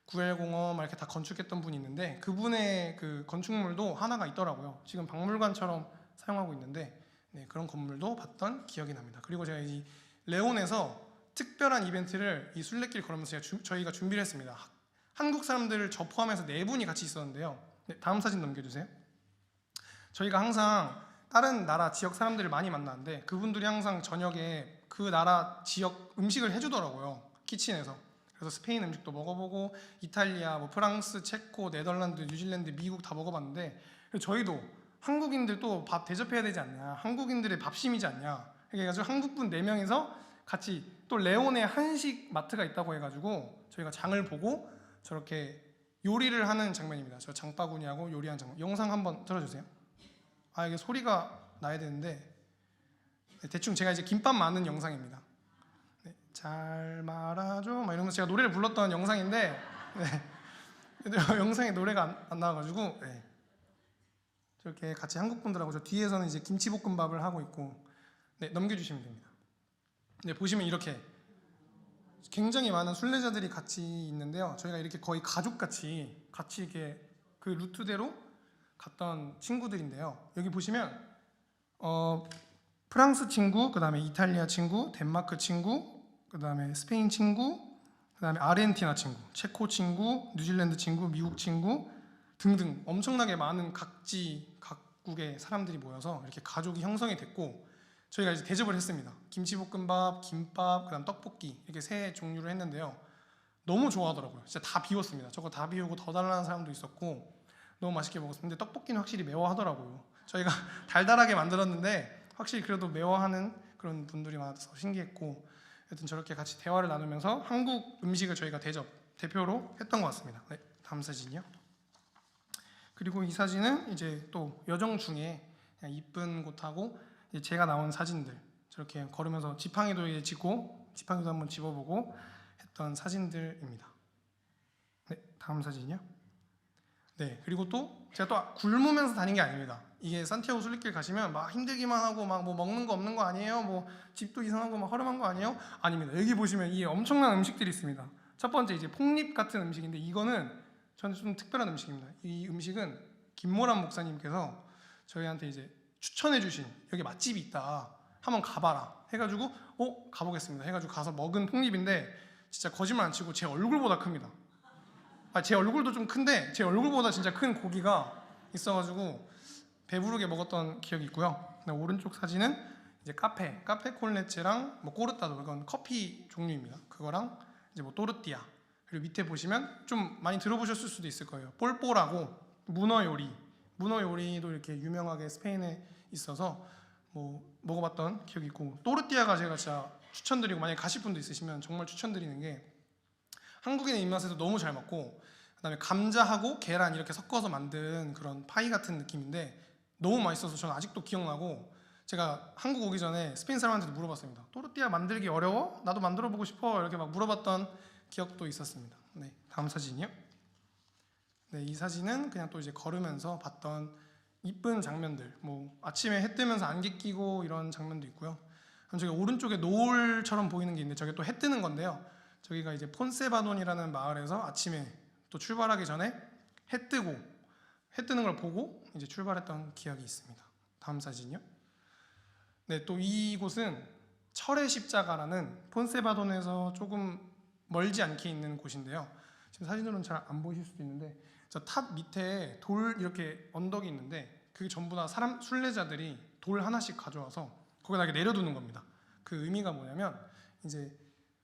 구엘공원 막 이렇게 다 건축했던 분이 있는데 그분의 그 건축물도 하나가 있더라고요. 지금 박물관처럼 사용하고 있는데 네, 그런 건물도 봤던 기억이 납니다. 그리고 제가 이 레온에서 특별한 이벤트를 이 순례길 걸으면서 저희가 준비를 했습니다. 한국 사람들 저 포함해서 4분이 같이 있었는데요. 네, 다음 사진 넘겨주세요. 저희가 항상 다른 나라 지역 사람들을 많이 만나는데 그분들이 항상 저녁에 그 나라 지역 음식을 해주더라고요. 키친에서. 그래서 스페인 음식도 먹어보고 이탈리아, 뭐 프랑스, 체코, 네덜란드, 뉴질랜드, 미국 다 먹어봤는데 저희도 한국인들 또 밥 대접해야 되지 않냐, 한국인들의 밥심이지 않냐, 그래가지고 한국분 4명이서 같이 또 레온에 한식 마트가 있다고 해가지고 저희가 장을 보고 저렇게 요리를 하는 장면입니다. 저 장바구니하고 요리하는 장면. 영상 한번 틀어주세요. 아 이게 소리가 나야 되는데 네, 대충 제가 이제 김밥 많은 영상입니다. 네, 잘 말아줘 막 이러면서 제가 노래를 불렀던 영상인데 네, 영상에 노래가 안 나와가지고 네. 저렇게 같이 한국 분들하고 저 뒤에서는 이제 김치볶음밥을 하고 있고 네, 넘겨주시면 됩니다. 네, 보시면 이렇게 굉장히 많은 순례자들이 같이 있는데요. 저희가 이렇게 거의 가족같이 같이 이렇게 그 루트대로 갔던 친구들인데요. 여기 보시면 프랑스 친구, 그 다음에 이탈리아 친구, 덴마크 친구, 그 다음에 스페인 친구, 그 다음에 아르헨티나 친구, 체코 친구, 뉴질랜드 친구, 미국 친구 등등 엄청나게 많은 각국의 사람들이 모여서 이렇게 가족이 형성이 됐고 저희가 이제 대접을 했습니다. 김치볶음밥, 김밥, 그다음 떡볶이 이렇게 3종류를 했는데요. 너무 좋아하더라고요. 진짜 다 비웠습니다. 저거 다 비우고 더 달라는 사람도 있었고 너무 맛있게 먹었습니다. 근데 떡볶이는 확실히 매워하더라고요. 저희가 달달하게 만들었는데 확실히 그래도 매워하는 그런 분들이 많아서 신기했고 여튼 저렇게 같이 대화를 나누면서 한국 음식을 저희가 대표로 했던 것 같습니다. 네, 다음 사진이요. 그리고 이 사진은 이제 또 여정 중에 그냥 이쁜 곳하고 제가 나온 사진들 저렇게 걸으면서 지팡이도 찍고 지팡이도 한번 집어보고 했던 사진들입니다. 네, 다음 사진이요. 네, 그리고 또 제가 또 굶으면서 다닌 게 아닙니다. 이게 산티아고 순례길 가시면 막 힘들기만 하고 막 뭐 먹는 거 없는 거 아니에요? 뭐 집도 이상하고 막 허름한 거 아니에요? 아닙니다. 여기 보시면 이 엄청난 음식들이 있습니다. 첫 번째 이제 폭립 같은 음식인데 이거는 저는 좀 특별한 음식입니다. 이 음식은 김모란 목사님께서 저희한테 이제 추천해 주신 여기 맛집이 있다 한번 가봐라 해가지고 가보겠습니다 해가지고 가서 먹은 폭립인데 진짜 거짓말 안 치고 제 얼굴보다 큽니다. 제 얼굴도 좀 큰데 제 얼굴보다 진짜 큰 고기가 있어가지고 배부르게 먹었던 기억이 있고요. 오른쪽 사진은 이제 카페 콜레체랑 뭐 꼬르따도 이건 커피 종류입니다. 그거랑 이제 뭐 또르띠아 그리고 밑에 보시면 좀 많이 들어보셨을 수도 있을 거예요. 폴뽀라고 문어 요리도 이렇게 유명하게 스페인에 있어서 뭐 먹어봤던 기억이 있고 또르띠아가 제가 진짜 추천드리고 만약에 가실 분도 있으시면 정말 추천드리는 게 한국인의 입맛에도 너무 잘 맞고 그다음에 감자하고 계란 이렇게 섞어서 만든 그런 파이 같은 느낌인데 너무 맛있어서 저는 아직도 기억나고 제가 한국 오기 전에 스페인 사람한테도 물어봤습니다. 또르띠아 만들기 어려워? 나도 만들어 보고 싶어 이렇게 막 물어봤던 기억도 있었습니다. 네, 다음 사진이요. 네, 이 사진은 그냥 또 이제 걸으면서 봤던 이쁜 장면들, 뭐 아침에 해 뜨면서 안개 끼고 이런 장면도 있고요. 그럼 저기 오른쪽에 노을처럼 보이는 게 있는데 저게 또 해 뜨는 건데요. 저기가 이제 폰세바돈이라는 마을에서 아침에 또 출발하기 전에 해 뜨는 걸 보고 이제 출발했던 기억이 있습니다. 다음 사진이요. 네, 또 이곳은 철의 십자가라는 폰세바돈에서 조금 멀지 않게 있는 곳인데요. 지금 사진으로는 잘 안 보이실 수도 있는데 저 탑 밑에 돌 이렇게 언덕이 있는데 그게 전부 다 순례자들이 돌 하나씩 가져와서 거기다 이렇게 내려두는 겁니다. 그 의미가 뭐냐면 이제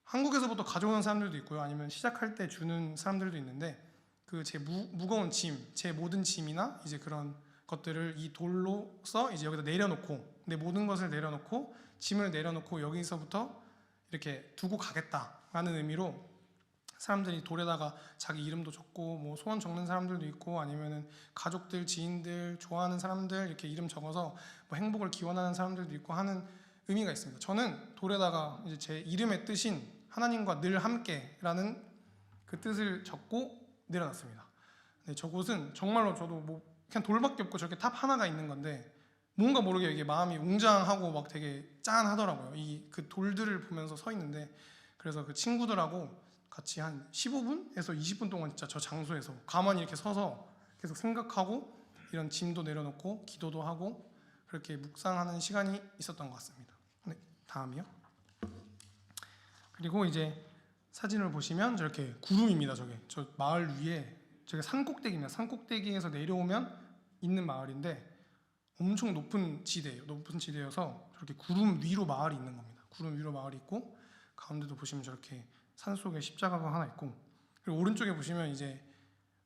한국에서부터 가져오는 사람들도 있고요. 아니면 시작할 때 주는 사람들도 있는데 그 제 무거운 짐, 제 모든 짐이나 이제 그런 것들을 이 돌로서 이제 여기다 내려놓고 내 모든 것을 내려놓고 짐을 내려놓고 여기서부터 이렇게 두고 가겠다라는 의미로 사람들이 돌에다가 자기 이름도 적고 뭐 소원 적는 사람들도 있고 아니면은 가족들, 지인들, 좋아하는 사람들 이렇게 이름 적어서 뭐 행복을 기원하는 사람들도 있고 하는 의미가 있습니다. 저는 돌에다가 이제 제 이름의 뜻인 하나님과 늘 함께라는 그 그 뜻을 적고 내려놨습니다. 네, 저곳은 정말로 저도 뭐 그냥 돌밖에 없고 저렇게 탑 하나가 있는 건데 뭔가 모르게 이게 마음이 웅장하고 막 되게 짠하더라고요. 이 그 돌들을 보면서 서 있는데 그래서 그 친구들하고 같이 한 15분에서 20분 동안 진짜 저 장소에서 가만히 이렇게 서서 계속 생각하고 이런 짐도 내려놓고 기도도 하고 그렇게 묵상하는 시간이 있었던 것 같습니다. 네, 다음이요. 그리고 이제 사진을 보시면 저렇게 구름입니다. 저게 저 마을 위에 저게 산꼭대기입니다. 산꼭대기에서 내려오면 있는 마을인데 엄청 높은 지대예요. 높은 지대여서 저렇게 구름 위로 마을이 있는 겁니다. 구름 위로 마을이 있고 가운데도 보시면 저렇게 산속에 십자가가 하나 있고 그리고 오른쪽에 보시면 이제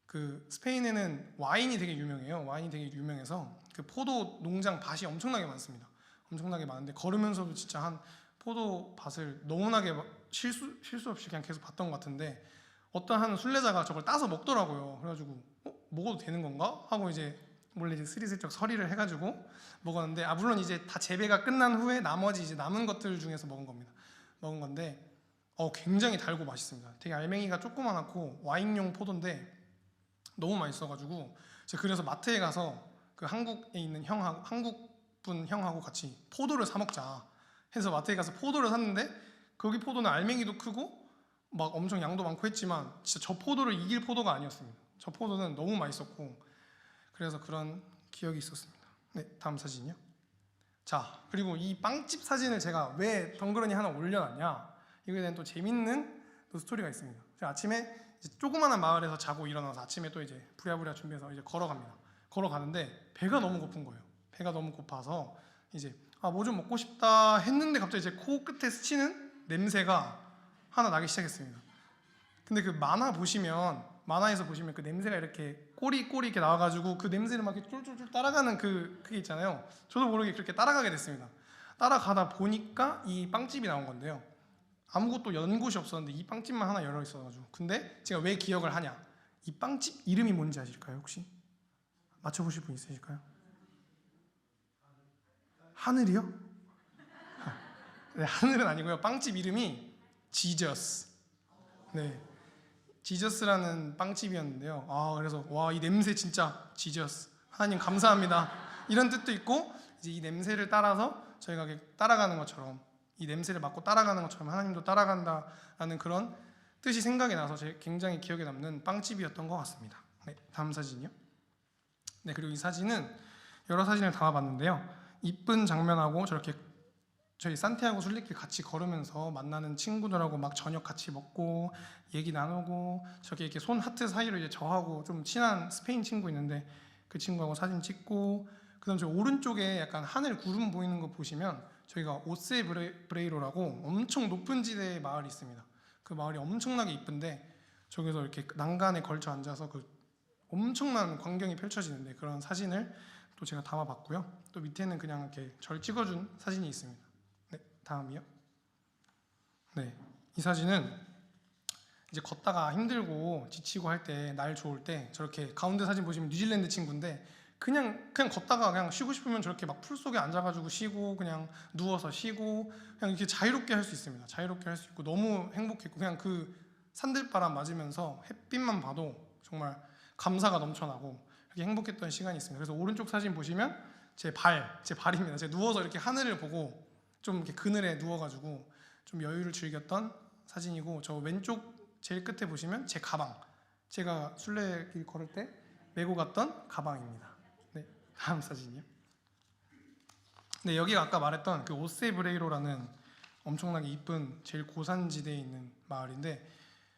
그 스페인에는 와인이 되게 유명해요. 와인이 되게 유명해서 그 포도 농장 밭이 엄청나게 많습니다. 엄청나게 많은데 걸으면서도 진짜 한 포도 밭을 너무나게 실수 없이 그냥 계속 봤던 것 같은데 어떤 한 순례자가 저걸 따서 먹더라고요. 그래가지고 먹어도 되는 건가 하고 이제 몰래 이제 스리슬쩍 서리를 해가지고 먹었는데 물론 이제 다 재배가 끝난 후에 나머지 이제 남은 것들 중에서 먹은 건데 굉장히 달고 맛있습니다. 되게 알맹이가 조그만하고 와인용 포도인데 너무 맛있어가지고 제가 그래서 마트에 가서 그 한국에 있는 형하고 한국 분 형하고 같이 포도를 사 먹자 해서 마트에 가서 포도를 샀는데 거기 포도는 알맹이도 크고 막 엄청 양도 많고 했지만 진짜 저 포도를 이길 포도가 아니었습니다. 저 포도는 너무 맛있었고 그래서 그런 기억이 있었습니다. 네, 다음 사진이요. 자, 그리고 이 빵집 사진을 제가 왜 덩그러니 하나 올려놨냐 이거에 대한 또 재밌는 또 스토리가 있습니다. 제가 아침에 이제 조그마한 마을에서 자고 일어나서 아침에 또 이제 부랴부랴 준비해서 이제 걸어갑니다. 걸어가는데 배가 너무 고픈 거예요. 배가 너무 고파서 이제 뭐 좀 먹고 싶다 했는데 갑자기 제 코 끝에 스치는 냄새가 하나 나기 시작했습니다. 근데 그 만화에서 보시면 그 냄새가 이렇게 꼬리 이렇게 나와가지고 그 냄새를 막 이렇게 쫄쫄쫄 따라가는 그게 있잖아요. 저도 모르게 그렇게 따라가게 됐습니다. 따라가다 보니까 이 빵집이 나온 건데요. 아무것도 연 곳이 없었는데 이 빵집만 하나 열어 있어가지고 근데 제가 왜 기억을 하냐 이 빵집 이름이 뭔지 아실까요? 혹시 맞춰보실 분 있으실까요? 하늘이요? 네, 하늘은 아니고요. 빵집 이름이 지저스. 네, 지저스라는 빵집이었는데요. 그래서 와, 이 냄새 진짜 지저스. 하나님 감사합니다. 이런 뜻도 있고 이제 이 냄새를 따라서 저희가 따라가는 것처럼 이 냄새를 맡고 따라가는 것처럼 하나님도 따라간다라는 그런 뜻이 생각이 나서 굉장히 기억에 남는 빵집이었던 것 같습니다. 네, 다음 사진이요. 네, 그리고 이 사진은 여러 사진을 담아봤는데요. 이쁜 장면하고 저렇게 저희 산티아고 순례길 같이 걸으면서 만나는 친구들하고 막 저녁 같이 먹고 얘기 나누고 저렇게 이렇게 손 하트 사이로 이제 저하고 좀 친한 스페인 친구 있는데 그 친구하고 사진 찍고 그다음 저 오른쪽에 약간 하늘 구름 보이는 거 보시면 저희가 오세 브레이로라고 엄청 높은 지대의 마을이 있습니다. 그 마을이 엄청나게 이쁜데 저기서 이렇게 난간에 걸쳐 앉아서 그 엄청난 광경이 펼쳐지는데 그런 사진을 또 제가 담아봤고요. 또 밑에는 그냥 이렇게 절 찍어준 사진이 있습니다. 네, 다음이요. 네, 이 사진은 이제 걷다가 힘들고 지치고 할 때 날 좋을 때 저렇게 가운데 사진 보시면 뉴질랜드 친구인데 그냥 걷다가 그냥 쉬고 싶으면 저렇게 막 풀 속에 앉아가지고 쉬고 그냥 누워서 쉬고 그냥 이렇게 자유롭게 할 수 있습니다. 자유롭게 할 수 있고 너무 행복했고 그냥 그 산들바람 맞으면서 햇빛만 봐도 정말 감사가 넘쳐나고 그렇게 행복했던 시간이 있습니다. 그래서 오른쪽 사진 보시면 제 발입니다. 제가 누워서 이렇게 하늘을 보고 좀 이렇게 그늘에 누워가지고 좀 여유를 즐겼던 사진이고 저 왼쪽 제일 끝에 보시면 제 가방 제가 순례길 걸을 때 메고 갔던 가방입니다. 네, 다음 사진이요. 네, 여기가 아까 말했던 그 오세브레이로라는 엄청나게 이쁜 제일 고산지대에 있는 마을인데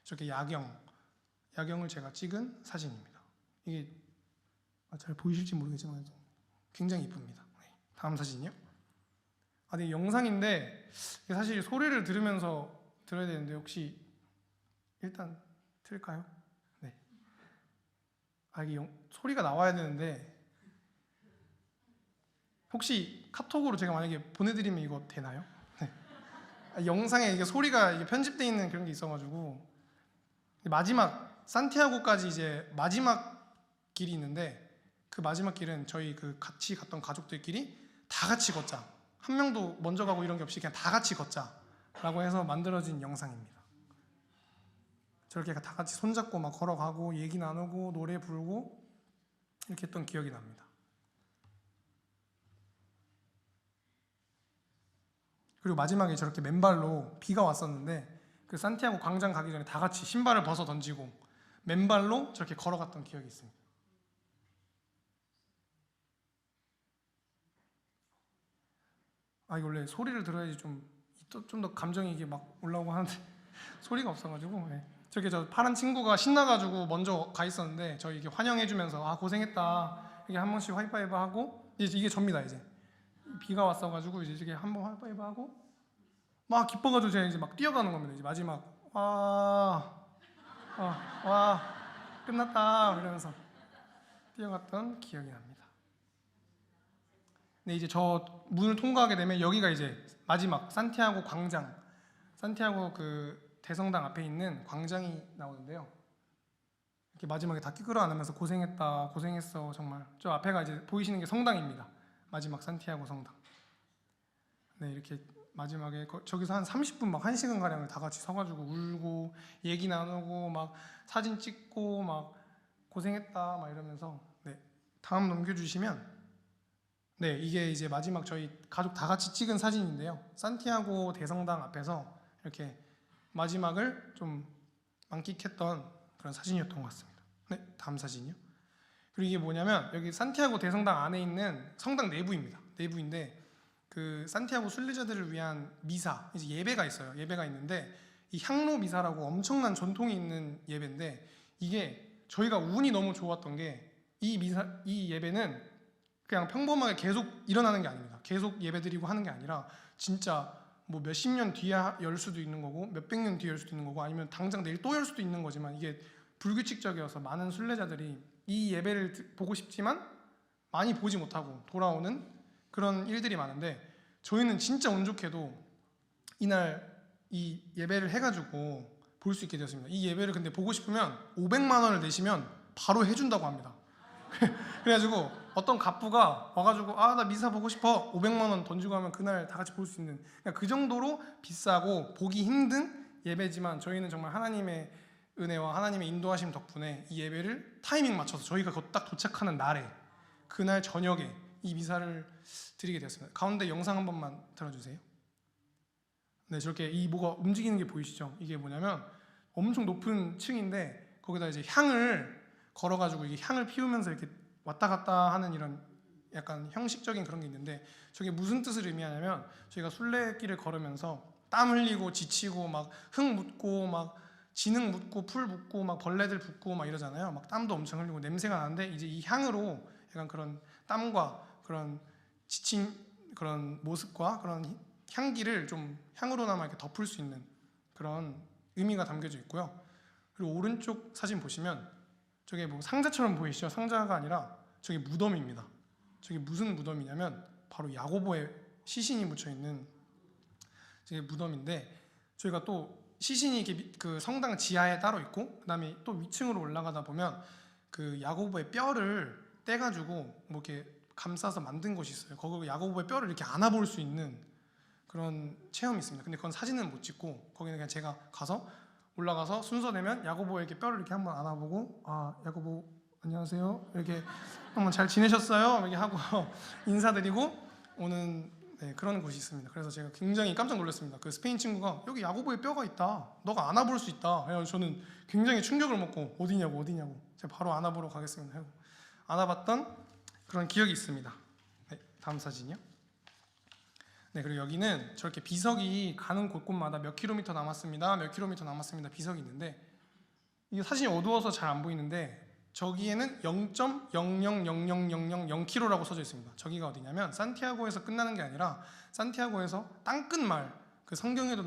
저렇게 야경을 제가 찍은 사진입니다. 이게 잘 보이실지 모르겠지만 굉장히 이쁩니다. 네, 다음 사진이요. 네, 영상인데 사실 소리를 들으면서 들어야 되는데 혹시 일단 틀까요? 네. 이게 소리가 나와야 되는데 혹시 카톡으로 제가 만약에 보내드리면 이거 되나요? 네. 영상에 이게 소리가 이게 편집되어 있는 그런 게 있어가지고 마지막 산티아고까지 이제 마지막 길이 있는데 그 마지막 길은 저희 그 같이 갔던 가족들끼리 다 같이 걷자. 한 명도 먼저 가고 이런 게 없이 그냥 다 같이 걷자라고 해서 만들어진 영상입니다. 저렇게 다 같이 손잡고 막 걸어가고 얘기 나누고 노래 부르고 이렇게 했던 기억이 납니다. 그리고 마지막에 저렇게 맨발로 비가 왔었는데 그 산티아고 광장 가기 전에 다 같이 신발을 벗어 던지고 맨발로 저렇게 걸어갔던 기억이 있습니다. 이거 원래 소리를 들어야지 좀 더 감정이 이게 막 올라오고 하는데 소리가 없어가지고. 네. 저렇게 저 파란 친구가 신나가지고 먼저 가 있었는데 저희 이게 환영해주면서 고생했다 이게 한 번씩 하이파이브 하고 이게 접니다. 이제 비가 왔어가지고 이제 이게 한 번 하이파이브 하고 막 기뻐가지고 제가 이제 막 뛰어가는 겁니다. 이제 마지막 와 끝났다 이러면서 뛰어갔던 기억이 납니다. 네, 이제 저 문을 통과하게 되면 여기가 이제 마지막 산티아고 광장, 산티아고 그 대성당 앞에 있는 광장이 나오는데요. 이렇게 마지막에 다 끌어안으면서 고생했다, 고생했어 정말. 저 앞에가 이제 보이시는 게 성당입니다. 마지막 산티아고 성당. 네, 이렇게 마지막에 저기서 한 30분 막 1시간 가량을 다 같이 서가지고 울고 얘기 나누고 막 사진 찍고 막 고생했다 막 이러면서. 네, 다음 넘겨주시면. 네, 이게 이제 마지막 저희 가족 다 같이 찍은 사진인데요. 산티아고 대성당 앞에서 이렇게 마지막을 좀 만끽했던 그런 사진이었던 것 같습니다. 네, 다음 사진이요. 그리고 이게 뭐냐면 여기 산티아고 대성당 안에 있는 성당 내부입니다. 내부인데 그 산티아고 순례자들을 위한 미사, 이제 예배가 있어요. 예배가 있는데 이 향로 미사라고 엄청난 전통이 있는 예배인데 이게 저희가 운이 너무 좋았던 게 이 예배는 그냥 평범하게 계속 일어나는 게 아닙니다. 계속 예배드리고 하는 게 아니라 진짜 뭐 몇십 년 뒤에 열 수도 있는 거고 몇백 년 뒤에 열 수도 있는 거고 아니면 당장 내일 또 열 수도 있는 거지만 이게 불규칙적이어서 많은 순례자들이 이 예배를 보고 싶지만 많이 보지 못하고 돌아오는 그런 일들이 많은데 저희는 진짜 운 좋게도 이날 이 예배를 해가지고 볼 수 있게 되었습니다. 이 예배를 근데 보고 싶으면 500만 원을 내시면 바로 해준다고 합니다. 그래가지고 어떤 갑부가 와가지고 나 미사 보고 싶어 500만 원 던지고 하면 그날 다 같이 볼 수 있는 그 정도로 비싸고 보기 힘든 예배지만 저희는 정말 하나님의 은혜와 하나님의 인도하심 덕분에 이 예배를 타이밍 맞춰서 저희가 딱 도착하는 날에 그날 저녁에 이 미사를 드리게 되었습니다. 가운데 영상 한 번만 들어주세요. 네, 저렇게 이 뭐가 움직이는 게 보이시죠? 이게 뭐냐면 엄청 높은 층인데 거기다 이제 향을 걸어가지고 이게 향을 피우면서 이렇게 왔다 갔다 하는 이런 약간 형식적인 그런 게 있는데 저게 무슨 뜻을 의미하냐면 저희가 순례길을 걸으면서 땀 흘리고 지치고 막 흙 묻고 막 진흙 묻고 풀 묻고 막 벌레들 붙고 막 이러잖아요. 막 땀도 엄청 흘리고 냄새가 나는데 이제 이 향으로 약간 그런 땀과 그런 지친 그런 모습과 그런 향기를 좀 향으로나마 이렇게 덮을 수 있는 그런 의미가 담겨져 있고요. 그리고 오른쪽 사진 보시면 저게 뭐 상자처럼 보이시죠? 상자가 아니라 저게 무덤입니다. 저게 무슨 무덤이냐면 바로 야고보의 시신이 묻혀 있는 저게 무덤인데 저희가 또 시신이 이렇게 그 성당 지하에 따로 있고 그다음에 또 위층으로 올라가다 보면 그 야고보의 뼈를 떼가지고 뭐 이렇게 감싸서 만든 곳이 있어요. 거기 야고보의 뼈를 이렇게 안아볼 수 있는 그런 체험이 있습니다. 근데 그건 사진은 못 찍고 거기는 그냥 제가 가서 올라가서 순서 되면 야고보에게 뼈를 이렇게 한번 안아보고 야고보 안녕하세요 이렇게 한번 잘 지내셨어요 이렇게 하고 인사드리고 오는 그런 곳이 있습니다. 그래서 제가 굉장히 깜짝 놀랐습니다. 그 스페인 친구가 여기 야고보의 뼈가 있다 너가 안아볼 수 있다. 그래서 저는 굉장히 충격을 먹고 어디냐고 제가 바로 안아보러 가겠습니다 하고 안아봤던 그런 기억이 있습니다. 네, 다음 사진이요. 네, 그리고 여기는 저렇게 비석이 가는 곳곳마다 몇 킬로미터 남았습니다. 몇 킬로미터 남았습니다. 비석이 있는데 이게 사진이 어두워서 잘 안 보이는데 저기에는 0.0000000km라고 써져 있습니다. 저기가 어디냐면 산티아고에서 끝나는 게 아니라 산티아고에서 땅끝 마을 그 성경에도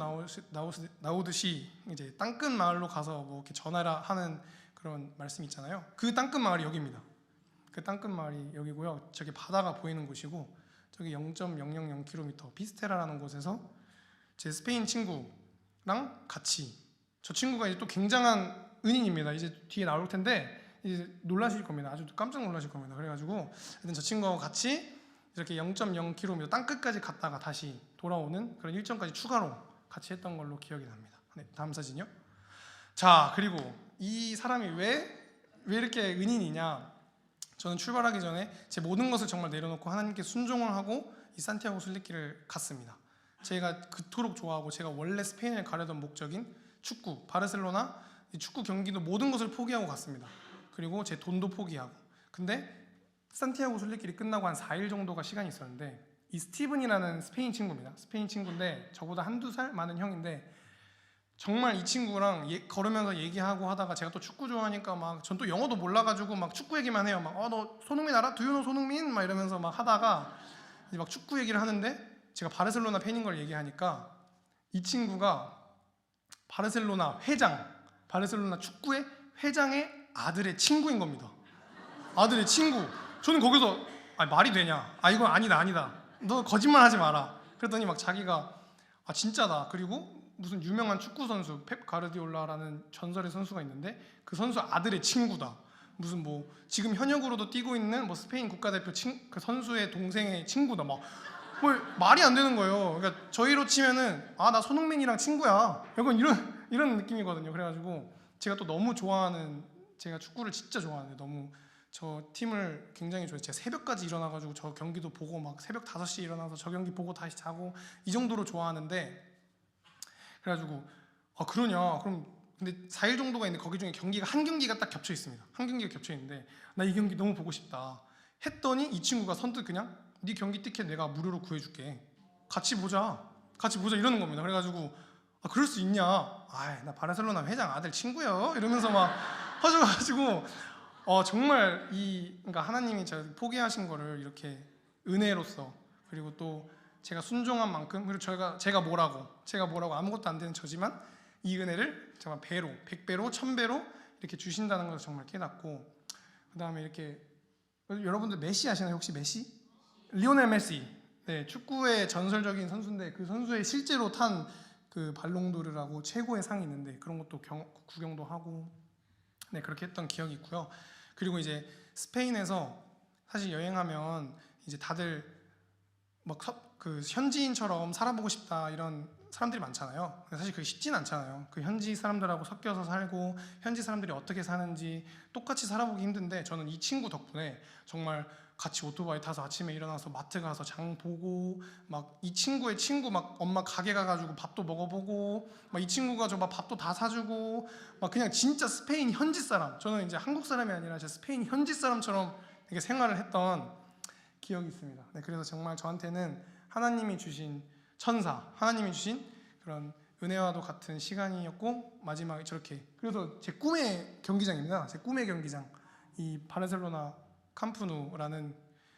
나오듯이 이제 땅끝 마을로 가서 뭐 이렇게 전하라 하는 그런 말씀이 있잖아요. 그 땅끝 마을이 여기입니다. 그 땅끝 마을이 여기고요. 저기 바다가 보이는 곳이고 저기 0.000km 비스테라라는 곳에서 제 스페인 친구랑 같이 저 친구가 이제 또 굉장한 은인입니다. 이제 뒤에 나올 텐데 이제 놀라실 겁니다. 아주 깜짝 놀라실 겁니다. 그래가지고 하여튼 저 친구하고 같이 이렇게 0.0km 땅끝까지 갔다가 다시 돌아오는 그런 일정까지 추가로 같이 했던 걸로 기억이 납니다. 네, 다음 사진이요. 자, 그리고 이 사람이 왜 이렇게 은인이냐? 저는 출발하기 전에 제 모든 것을 정말 내려놓고 하나님께 순종을 하고 이 산티아고 순례길을 갔습니다. 제가 그토록 좋아하고 제가 원래 스페인을 가려던 목적인 축구, 바르셀로나 이 축구 경기도 모든 것을 포기하고 갔습니다. 그리고 제 돈도 포기하고. 근데 산티아고 순례길이 끝나고 한 4일 정도가 시간이 있었는데 이 스티븐이라는 스페인 친구입니다. 스페인 친구인데 저보다 한두 살 많은 형인데 정말 이 친구랑 걸으면서 얘기하고 하다가 제가 또 축구 좋아하니까 막 전 또 영어도 몰라가지고 막 축구 얘기만 해요. 막 너 손흥민 알아? Do you know 손흥민? 막 이러면서 막 하다가 이제 막 축구 얘기를 하는데 제가 바르셀로나 팬인 걸 얘기하니까 이 친구가 바르셀로나 회장, 바르셀로나 축구의 회장의 아들의 친구인 겁니다. 아들의 친구. 저는 거기서 말이 되냐? 이건 아니다. 너 거짓말하지 마라. 그랬더니 막 자기가 진짜다. 그리고 무슨 유명한 축구 선수 펩 가르디올라라는 전설의 선수가 있는데 그 선수 아들의 친구다. 무슨 뭐 지금 현역으로도 뛰고 있는 뭐 스페인 국가대표 그 선수의 동생의 친구다. 막 뭐 말이 안 되는 거예요. 그러니까 저희로 치면은 나 손흥민이랑 친구야. 약간 이런 느낌이거든요. 그래가지고 제가 또 너무 좋아하는 제가 축구를 진짜 좋아하는데 너무 저 팀을 굉장히 좋아해요. 제가 새벽까지 일어나가지고 저 경기도 보고 막 새벽 5시에 일어나서 저 경기 보고 다시 자고 이 정도로 좋아하는데 그래가지고 그러냐 그럼 근데 4일 정도가 있는데 거기 중에 경기가 한 경기가 딱 겹쳐 있습니다. 한 경기가 겹쳐 있는데 나 이 경기 너무 보고 싶다 했더니 이 친구가 선뜻 그냥 네 경기 티켓 내가 무료로 구해줄게 같이 보자 이러는 겁니다. 그래가지고 그럴 수 있냐 나 바르셀로나 회장 아들 친구요 이러면서 막 하셔가지고 정말 그러니까 하나님이 제가 포기하신 거를 이렇게 은혜로서 그리고 또 제가 순종한 만큼 그리고 제가 뭐라고 아무것도 안 되는 저지만 이 은혜를 정말 배로 100배로 1000배로 이렇게 주신다는 것을 정말 깨닫고 그 다음에 이렇게 여러분들 메시 아시나요? 혹시 메시? 리오넬 메시 네, 축구의 전설적인 선수인데 그 선수의 실제로 탄 그 발롱도르라고 최고의 상이 있는데 그런 것도 구경도 하고 네 그렇게 했던 기억이 있고요. 그리고 이제 스페인에서 사실 여행하면 이제 다들 막 그 현지인처럼 살아보고 싶다 이런 사람들이 많잖아요. 사실 그게 쉽진 않잖아요. 그 현지 사람들하고 섞여서 살고 현지 사람들이 어떻게 사는지 똑같이 살아보기 힘든데 저는 이 친구 덕분에 정말 같이 오토바이 타서 아침에 일어나서 마트 가서 장 보고 막 이 친구의 친구 막 엄마 가게 가가지고 밥도 먹어보고 막 이 친구가 저 막 밥도 다 사주고 막 그냥 진짜 스페인 현지 사람 저는 이제 한국 사람이 아니라 진짜 스페인 현지 사람처럼 이렇게 생활을 했던 기억이 있습니다. 네, 그래서 정말 저한테는 하나님이 주신 천사, 하나님이 주신 그런 은혜와도 같은 시간이었고 마지막에 저렇게 그래서 제 꿈의 경기장입니다. 제 꿈의 경기장 이 바르셀로나 캄프누라는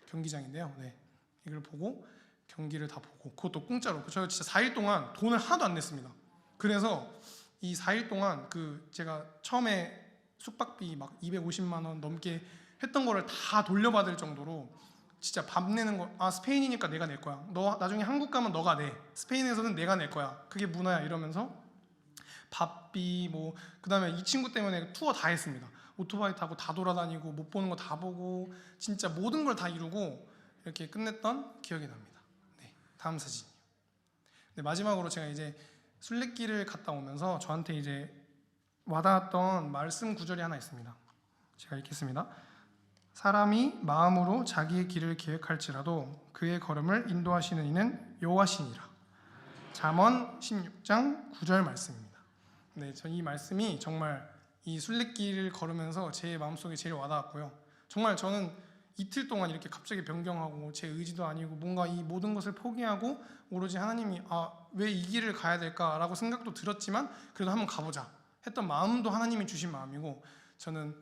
경기장인데요. 네, 이걸 보고 경기를 다 보고 그것도 공짜로 저 진짜 4일 동안 돈을 하나도 안 냈습니다. 그래서 이 4일 동안 그 제가 처음에 숙박비 막 250만 원 넘게 했던 거를 다 돌려받을 정도로 진짜 밥 내는 거 스페인이니까 내가 낼 거야. 너 나중에 한국 가면 너가 내. 스페인에서는 내가 낼 거야. 그게 문화야 이러면서 밥비 뭐 그다음에 이 친구 때문에 투어 다 했습니다. 오토바이 타고 다 돌아다니고 못 보는 거 다 보고 진짜 모든 걸 다 이루고 이렇게 끝냈던 기억이 납니다. 네, 다음 사진이요. 네, 마지막으로 제가 이제 순례길을 갔다 오면서 저한테 이제 와닿았던 말씀 구절이 하나 있습니다. 제가 읽겠습니다. 사람이 마음으로 자기의 길을 계획할지라도 그의 걸음을 인도하시는 이는 여호와시니라. 잠언 16장 9절 말씀입니다. 네, 전 이 말씀이 정말 이 순례길을 걸으면서 제 마음속에 제일 와닿았고요. 정말 저는 이틀 동안 이렇게 갑자기 변경하고 제 의지도 아니고 뭔가 이 모든 것을 포기하고 오로지 하나님이 왜 이 길을 가야 될까라고 생각도 들었지만 그래도 한번 가보자 했던 마음도 하나님이 주신 마음이고 저는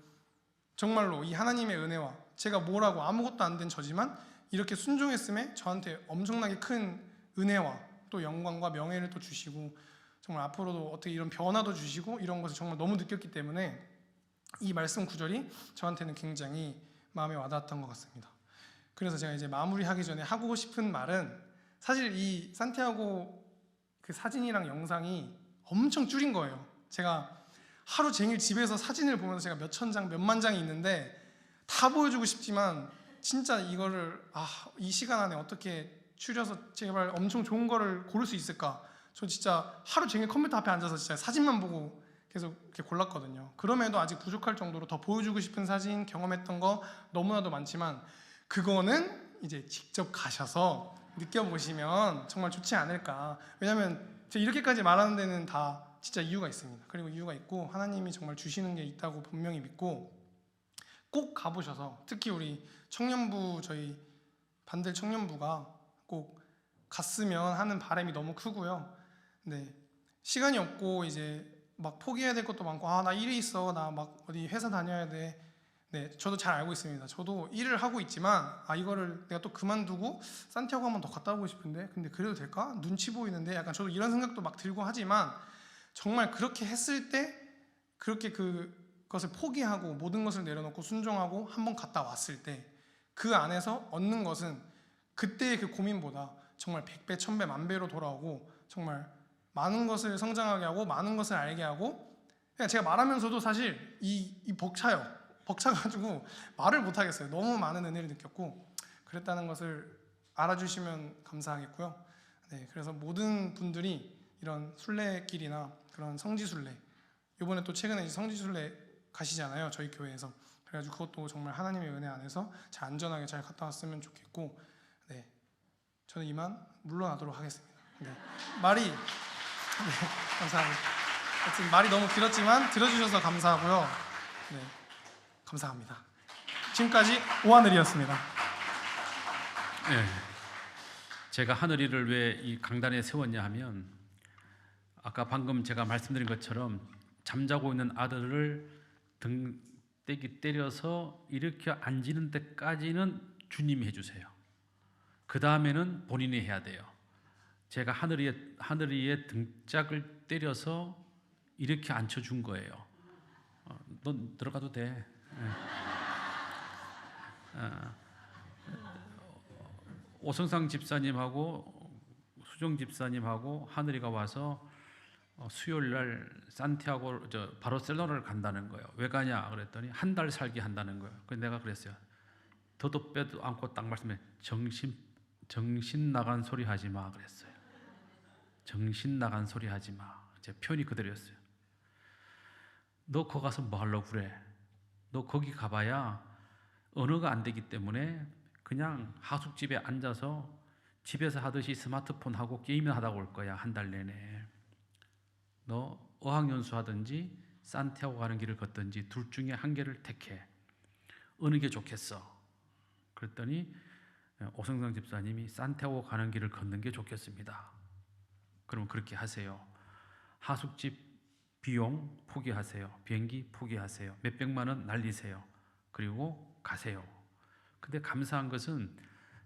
정말로 이 하나님의 은혜와 제가 뭐라고 아무것도 안 된 저지만 이렇게 순종했음에 저한테 엄청나게 큰 은혜와 또 영광과 명예를 또 주시고 정말 앞으로도 어떻게 이런 변화도 주시고 이런 것을 정말 너무 느꼈기 때문에 이 말씀 구절이 저한테는 굉장히 마음에 와닿았던 것 같습니다. 그래서 제가 이제 마무리하기 전에 하고 싶은 말은 사실 이 산티아고 그 사진이랑 영상이 엄청 줄인 거예요. 제가 하루 종일 집에서 사진을 보면서 제가 몇천 장, 몇만 장이 있는데 다 보여주고 싶지만 진짜 이거를 이 시간 안에 어떻게 추려서 제발 엄청 좋은 거를 고를 수 있을까? 저 진짜 하루 종일 컴퓨터 앞에 앉아서 진짜 사진만 보고 계속 이렇게 골랐거든요. 그럼에도 아직 부족할 정도로 더 보여주고 싶은 사진, 경험했던 거 너무나도 많지만 그거는 이제 직접 가셔서 느껴보시면 정말 좋지 않을까. 왜냐면 제가 이렇게까지 말하는 데는 다 진짜 이유가 있습니다. 그리고 이유가 있고 하나님이 정말 주시는 게 있다고 분명히 믿고 꼭 가보셔서, 특히 우리 청년부, 저희 반들 청년부가 꼭 갔으면 하는 바람이 너무 크고요. 네, 시간이 없고 이제 막 포기해야 될 것도 많고, 나 일이 있어, 나 막 어디 회사 다녀야 돼. 네, 저도 잘 알고 있습니다. 저도 일을 하고 있지만 이거를 내가 또 그만두고 산티아고 한 번 더 갔다 오고 싶은데, 근데 그래도 될까? 눈치 보이는데, 약간 저도 이런 생각도 막 들고 하지만 정말 그렇게 했을 때, 그렇게 그것을 포기하고 모든 것을 내려놓고 순종하고 한 번 갔다 왔을 때 그 안에서 얻는 것은 그때의 그 고민보다 정말 100배, 1000배, 만배로 돌아오고, 정말 많은 것을 성장하게 하고 많은 것을 알게 하고, 그냥 제가 말하면서도 사실 이 벅차가지고 말을 못 하겠어요. 너무 많은 은혜를 느꼈고 그랬다는 것을 알아주시면 감사하겠고요. 네, 그래서 모든 분들이 이런 순례길이나 그런 성지순례, 이번에 또 최근에 성지순례 가시잖아요, 저희 교회에서. 그래가지고 그것도 정말 하나님의 은혜 안에서 잘 안전하게 잘 갔다 왔으면 좋겠고, 네, 저는 이만 물러나도록 하겠습니다. 네, 말이 감사합니다. 하여튼 말이 너무 길었지만 들어주셔서 감사하고요. 네, 감사합니다. 지금까지 오하늘이었습니다. 네, 제가 하늘이를 왜 이 강단에 세웠냐 하면, 아까 방금 제가 말씀드린 것처럼 잠자고 있는 아들을 등때기 때려서 일으켜 앉히는 데까지는 주님이 해주세요. 그 다음에는 본인이 해야 돼요. 제가 하늘이의 등짝을 때려서 이렇게 앉혀준 거예요. 넌 들어가도 돼. 오성상 집사님하고 수정 집사님하고 하늘이가 와서 수요일 날 산티아고 바르셀로나를 간다는 거예요. 왜 가냐 그랬더니 한 달 살기 한다는 거예요. 그래서 내가 그랬어요. 더도 빼도 않고 딱 말씀해, 정신 나간 소리 하지 마 그랬어요. 정신 나간 소리 하지 마. 제 표현이 그대로였어요. 너 거기 가서 뭐 하려고 그래? 너 거기 가봐야 언어가 안 되기 때문에 그냥 하숙집에 앉아서 집에서 하듯이 스마트폰 하고 게임을 하다 올 거야, 한 달 내내. 너 어학연수 하든지 산티아고 가는 길을 걷든지 둘 중에 한 개를 택해. 어느 게 좋겠어? 그랬더니 오성상 집사님이 산티아고 가는 길을 걷는 게 좋겠습니다. 그럼 그렇게 하세요. 하숙집 비용 포기하세요. 비행기 포기하세요. 몇백만 원 날리세요. 그리고 가세요. 근데 감사한 것은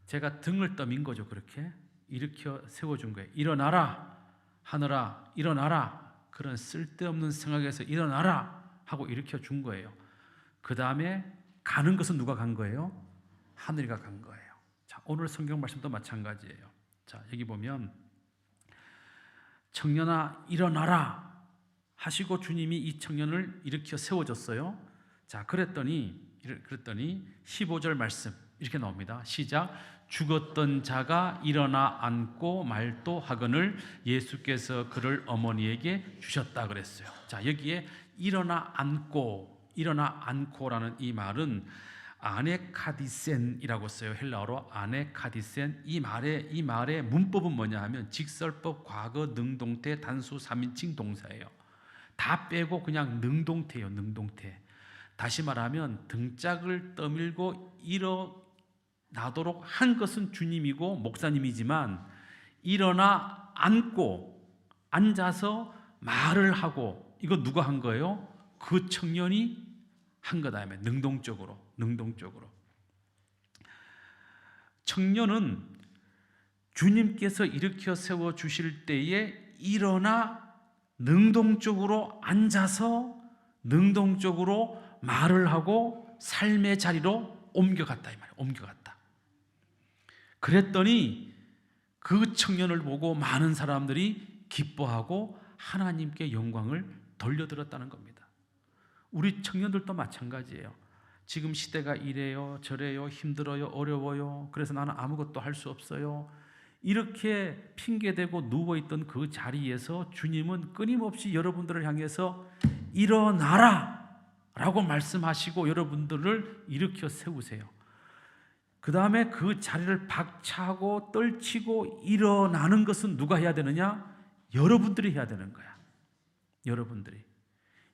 제가 등을 떠민 거죠. 그렇게 일으켜 세워준 거예요. 일어나라 하늘아, 일어나라. 그런 쓸데없는 생각에서 일어나라 하고 일으켜 준 거예요. 그 다음에 가는 것은 누가 간 거예요? 하늘이가 간 거예요. 자, 오늘 성경 말씀도 마찬가지예요. 자, 여기 보면 청년아 일어나라 하시고 주님이 이 청년을 일으켜 세워줬어요. 자, 그랬더니 15절 말씀 이렇게 나옵니다. 시작. 죽었던 자가 일어나 앉고 말도 하거늘 예수께서 그를 어머니에게 주셨다 그랬어요. 자, 여기에 일어나 앉고라는 이 말은 아네카디센이라고 써요. 헬라어로 아네카디센. 이 말의 문법은 뭐냐 하면 직설법, 과거, 능동태, 단수, 3인칭 동사예요. 다 빼고 그냥 능동태예요. 능동태. 다시 말하면 등짝을 떠밀고 일어나도록 한 것은 주님이고 목사님이지만, 일어나 앉아서 말을 하고, 이거 누가 한 거예요? 그 청년이 한 거다. 능동적으로. 청년은 주님께서 일으켜 세워 주실 때에 일어나 능동적으로 앉아서 능동적으로 말을 하고 삶의 자리로 옮겨갔다 이 말이에요. 옮겨갔다. 그랬더니 그 청년을 보고 많은 사람들이 기뻐하고 하나님께 영광을 돌려드렸다는 겁니다. 우리 청년들도 마찬가지예요. 지금 시대가 이래요, 저래요, 힘들어요, 어려워요. 그래서 나는 아무것도 할 수 없어요. 이렇게 핑계대고 누워있던 그 자리에서 주님은 끊임없이 여러분들을 향해서 일어나라 라고 말씀하시고 여러분들을 일으켜 세우세요. 그 다음에 그 자리를 박차고 떨치고 일어나는 것은 누가 해야 되느냐? 여러분들이 해야 되는 거야. 여러분들이.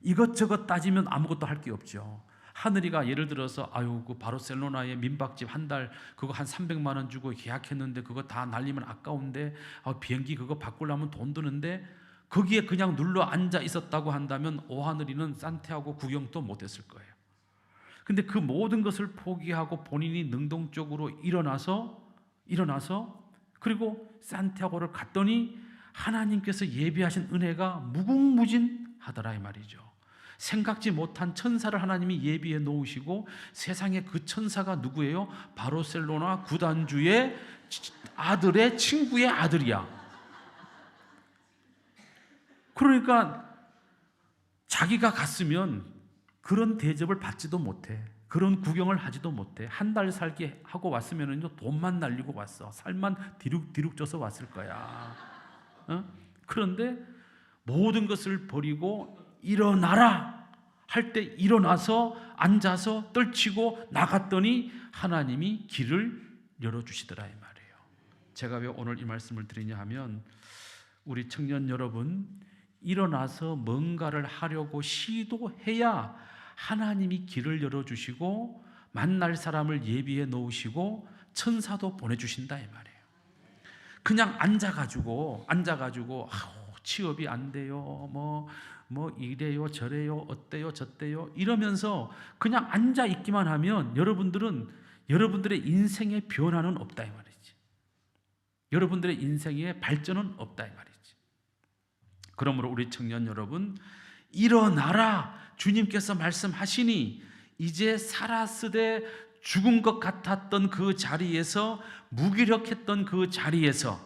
이것저것 따지면 아무것도 할 게 없죠. 하늘이가 예를 들어서 그 바르셀로나의 민박집 한 달 그거 한 300만 원 주고 계약했는데 그거 다 날리면 아까운데 비행기 그거 바꾸려면 돈 드는데 거기에 그냥 눌러 앉아 있었다고 한다면 오하늘이는 산티아고 구경도 못했을 거예요. 근데 그 모든 것을 포기하고 본인이 능동적으로 일어나서 그리고 산티아고를 갔더니 하나님께서 예비하신 은혜가 무궁무진하더라 이 말이죠. 생각지 못한 천사를 하나님이 예비해 놓으시고 세상에 그 천사가 누구예요? 바르셀로나 구단주의 아들의 친구의 아들이야. 그러니까 자기가 갔으면 그런 대접을 받지도 못해. 그런 구경을 하지도 못해. 한 달 살기 하고 왔으면은요 돈만 날리고 왔어. 살만 디룩디룩 쪄서 왔을 거야. 그런데 모든 것을 버리고 일어나라 할 때 일어나서 앉아서 떨치고 나갔더니 하나님이 길을 열어주시더라 이 말이에요. 제가 왜 오늘 이 말씀을 드리냐 하면 우리 청년 여러분 일어나서 뭔가를 하려고 시도해야 하나님이 길을 열어주시고 만날 사람을 예비해 놓으시고 천사도 보내주신다 이 말이에요. 그냥 앉아가지고 취업이 안 돼요 뭐 이래요 저래요 어때요 저때요 이러면서 그냥 앉아 있기만 하면 여러분들의 인생의 변화는 없다 이 말이지. 여러분들의 인생의 발전은 없다 이 말이지. 그러므로 우리 청년 여러분 일어나라 주님께서 말씀하시니 이제 살았으되 죽은 것 같았던 그 자리에서 무기력했던 그 자리에서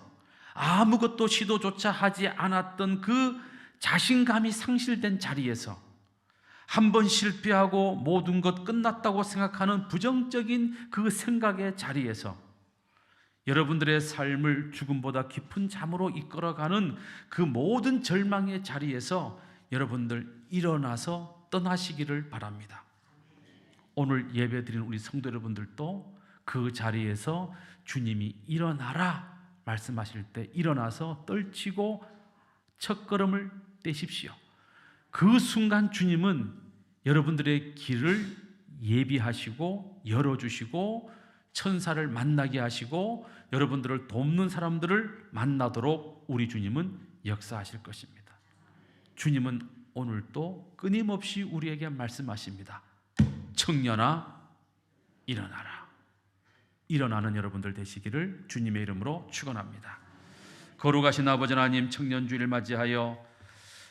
아무것도 시도조차 하지 않았던 그 자신감이 상실된 자리에서 한번 실패하고 모든 것 끝났다고 생각하는 부정적인 그 생각의 자리에서 여러분들의 삶을 죽음보다 깊은 잠으로 이끌어가는 그 모든 절망의 자리에서 여러분들 일어나서 떠나시기를 바랍니다. 오늘 예배드리는 우리 성도 여러분들도 그 자리에서 주님이 일어나라 말씀하실 때 일어나서 떨치고 첫걸음을 떼십시오. 그 순간 주님은 여러분들의 길을 예비하시고 열어주시고 천사를 만나게 하시고 여러분들을 돕는 사람들을 만나도록 우리 주님은 역사하실 것입니다. 주님은 오늘도 끊임없이 우리에게 말씀하십니다. 청년아 일어나라. 일어나는 여러분들 되시기를 주님의 이름으로 축원합니다. 거룩하신 아버지 하나님, 청년주일을 맞이하여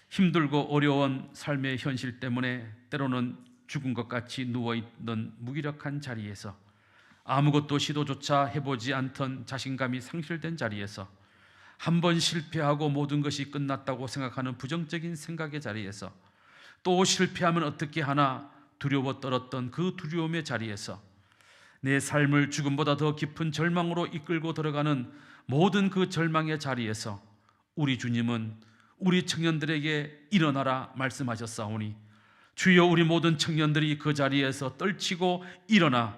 힘들고 어려운 삶의 현실 때문에 때로는 죽은 것 같이 누워있는 무기력한 자리에서 아무것도 시도조차 해보지 않던 자신감이 상실된 자리에서 한번 실패하고 모든 것이 끝났다고 생각하는 부정적인 생각의 자리에서 또 실패하면 어떻게 하나 두려워 떨었던 그 두려움의 자리에서 내 삶을 죽음보다 더 깊은 절망으로 이끌고 들어가는 모든 그 절망의 자리에서 우리 주님은 우리 청년들에게 일어나라 말씀하셨사오니 주여 우리 모든 청년들이 그 자리에서 떨치고 일어나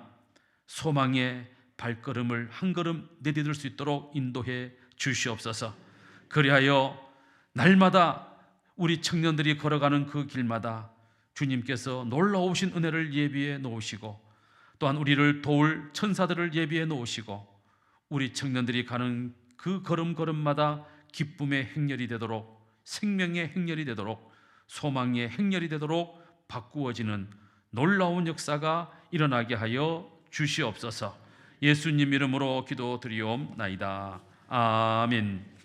소망의 발걸음을 한 걸음 내디딜 수 있도록 인도해 주시옵소서. 그리하여 날마다 우리 청년들이 걸어가는 그 길마다 주님께서 놀라우신 은혜를 예비해 놓으시고 또한 우리를 도울 천사들을 예비해 놓으시고 우리 청년들이 가는 그 걸음걸음마다 기쁨의 행렬이 되도록 생명의 행렬이 되도록 소망의 행렬이 되도록 바꾸어지는 놀라운 역사가 일어나게 하여 주시옵소서. 예수님 이름으로 기도드리옵나이다. 아멘.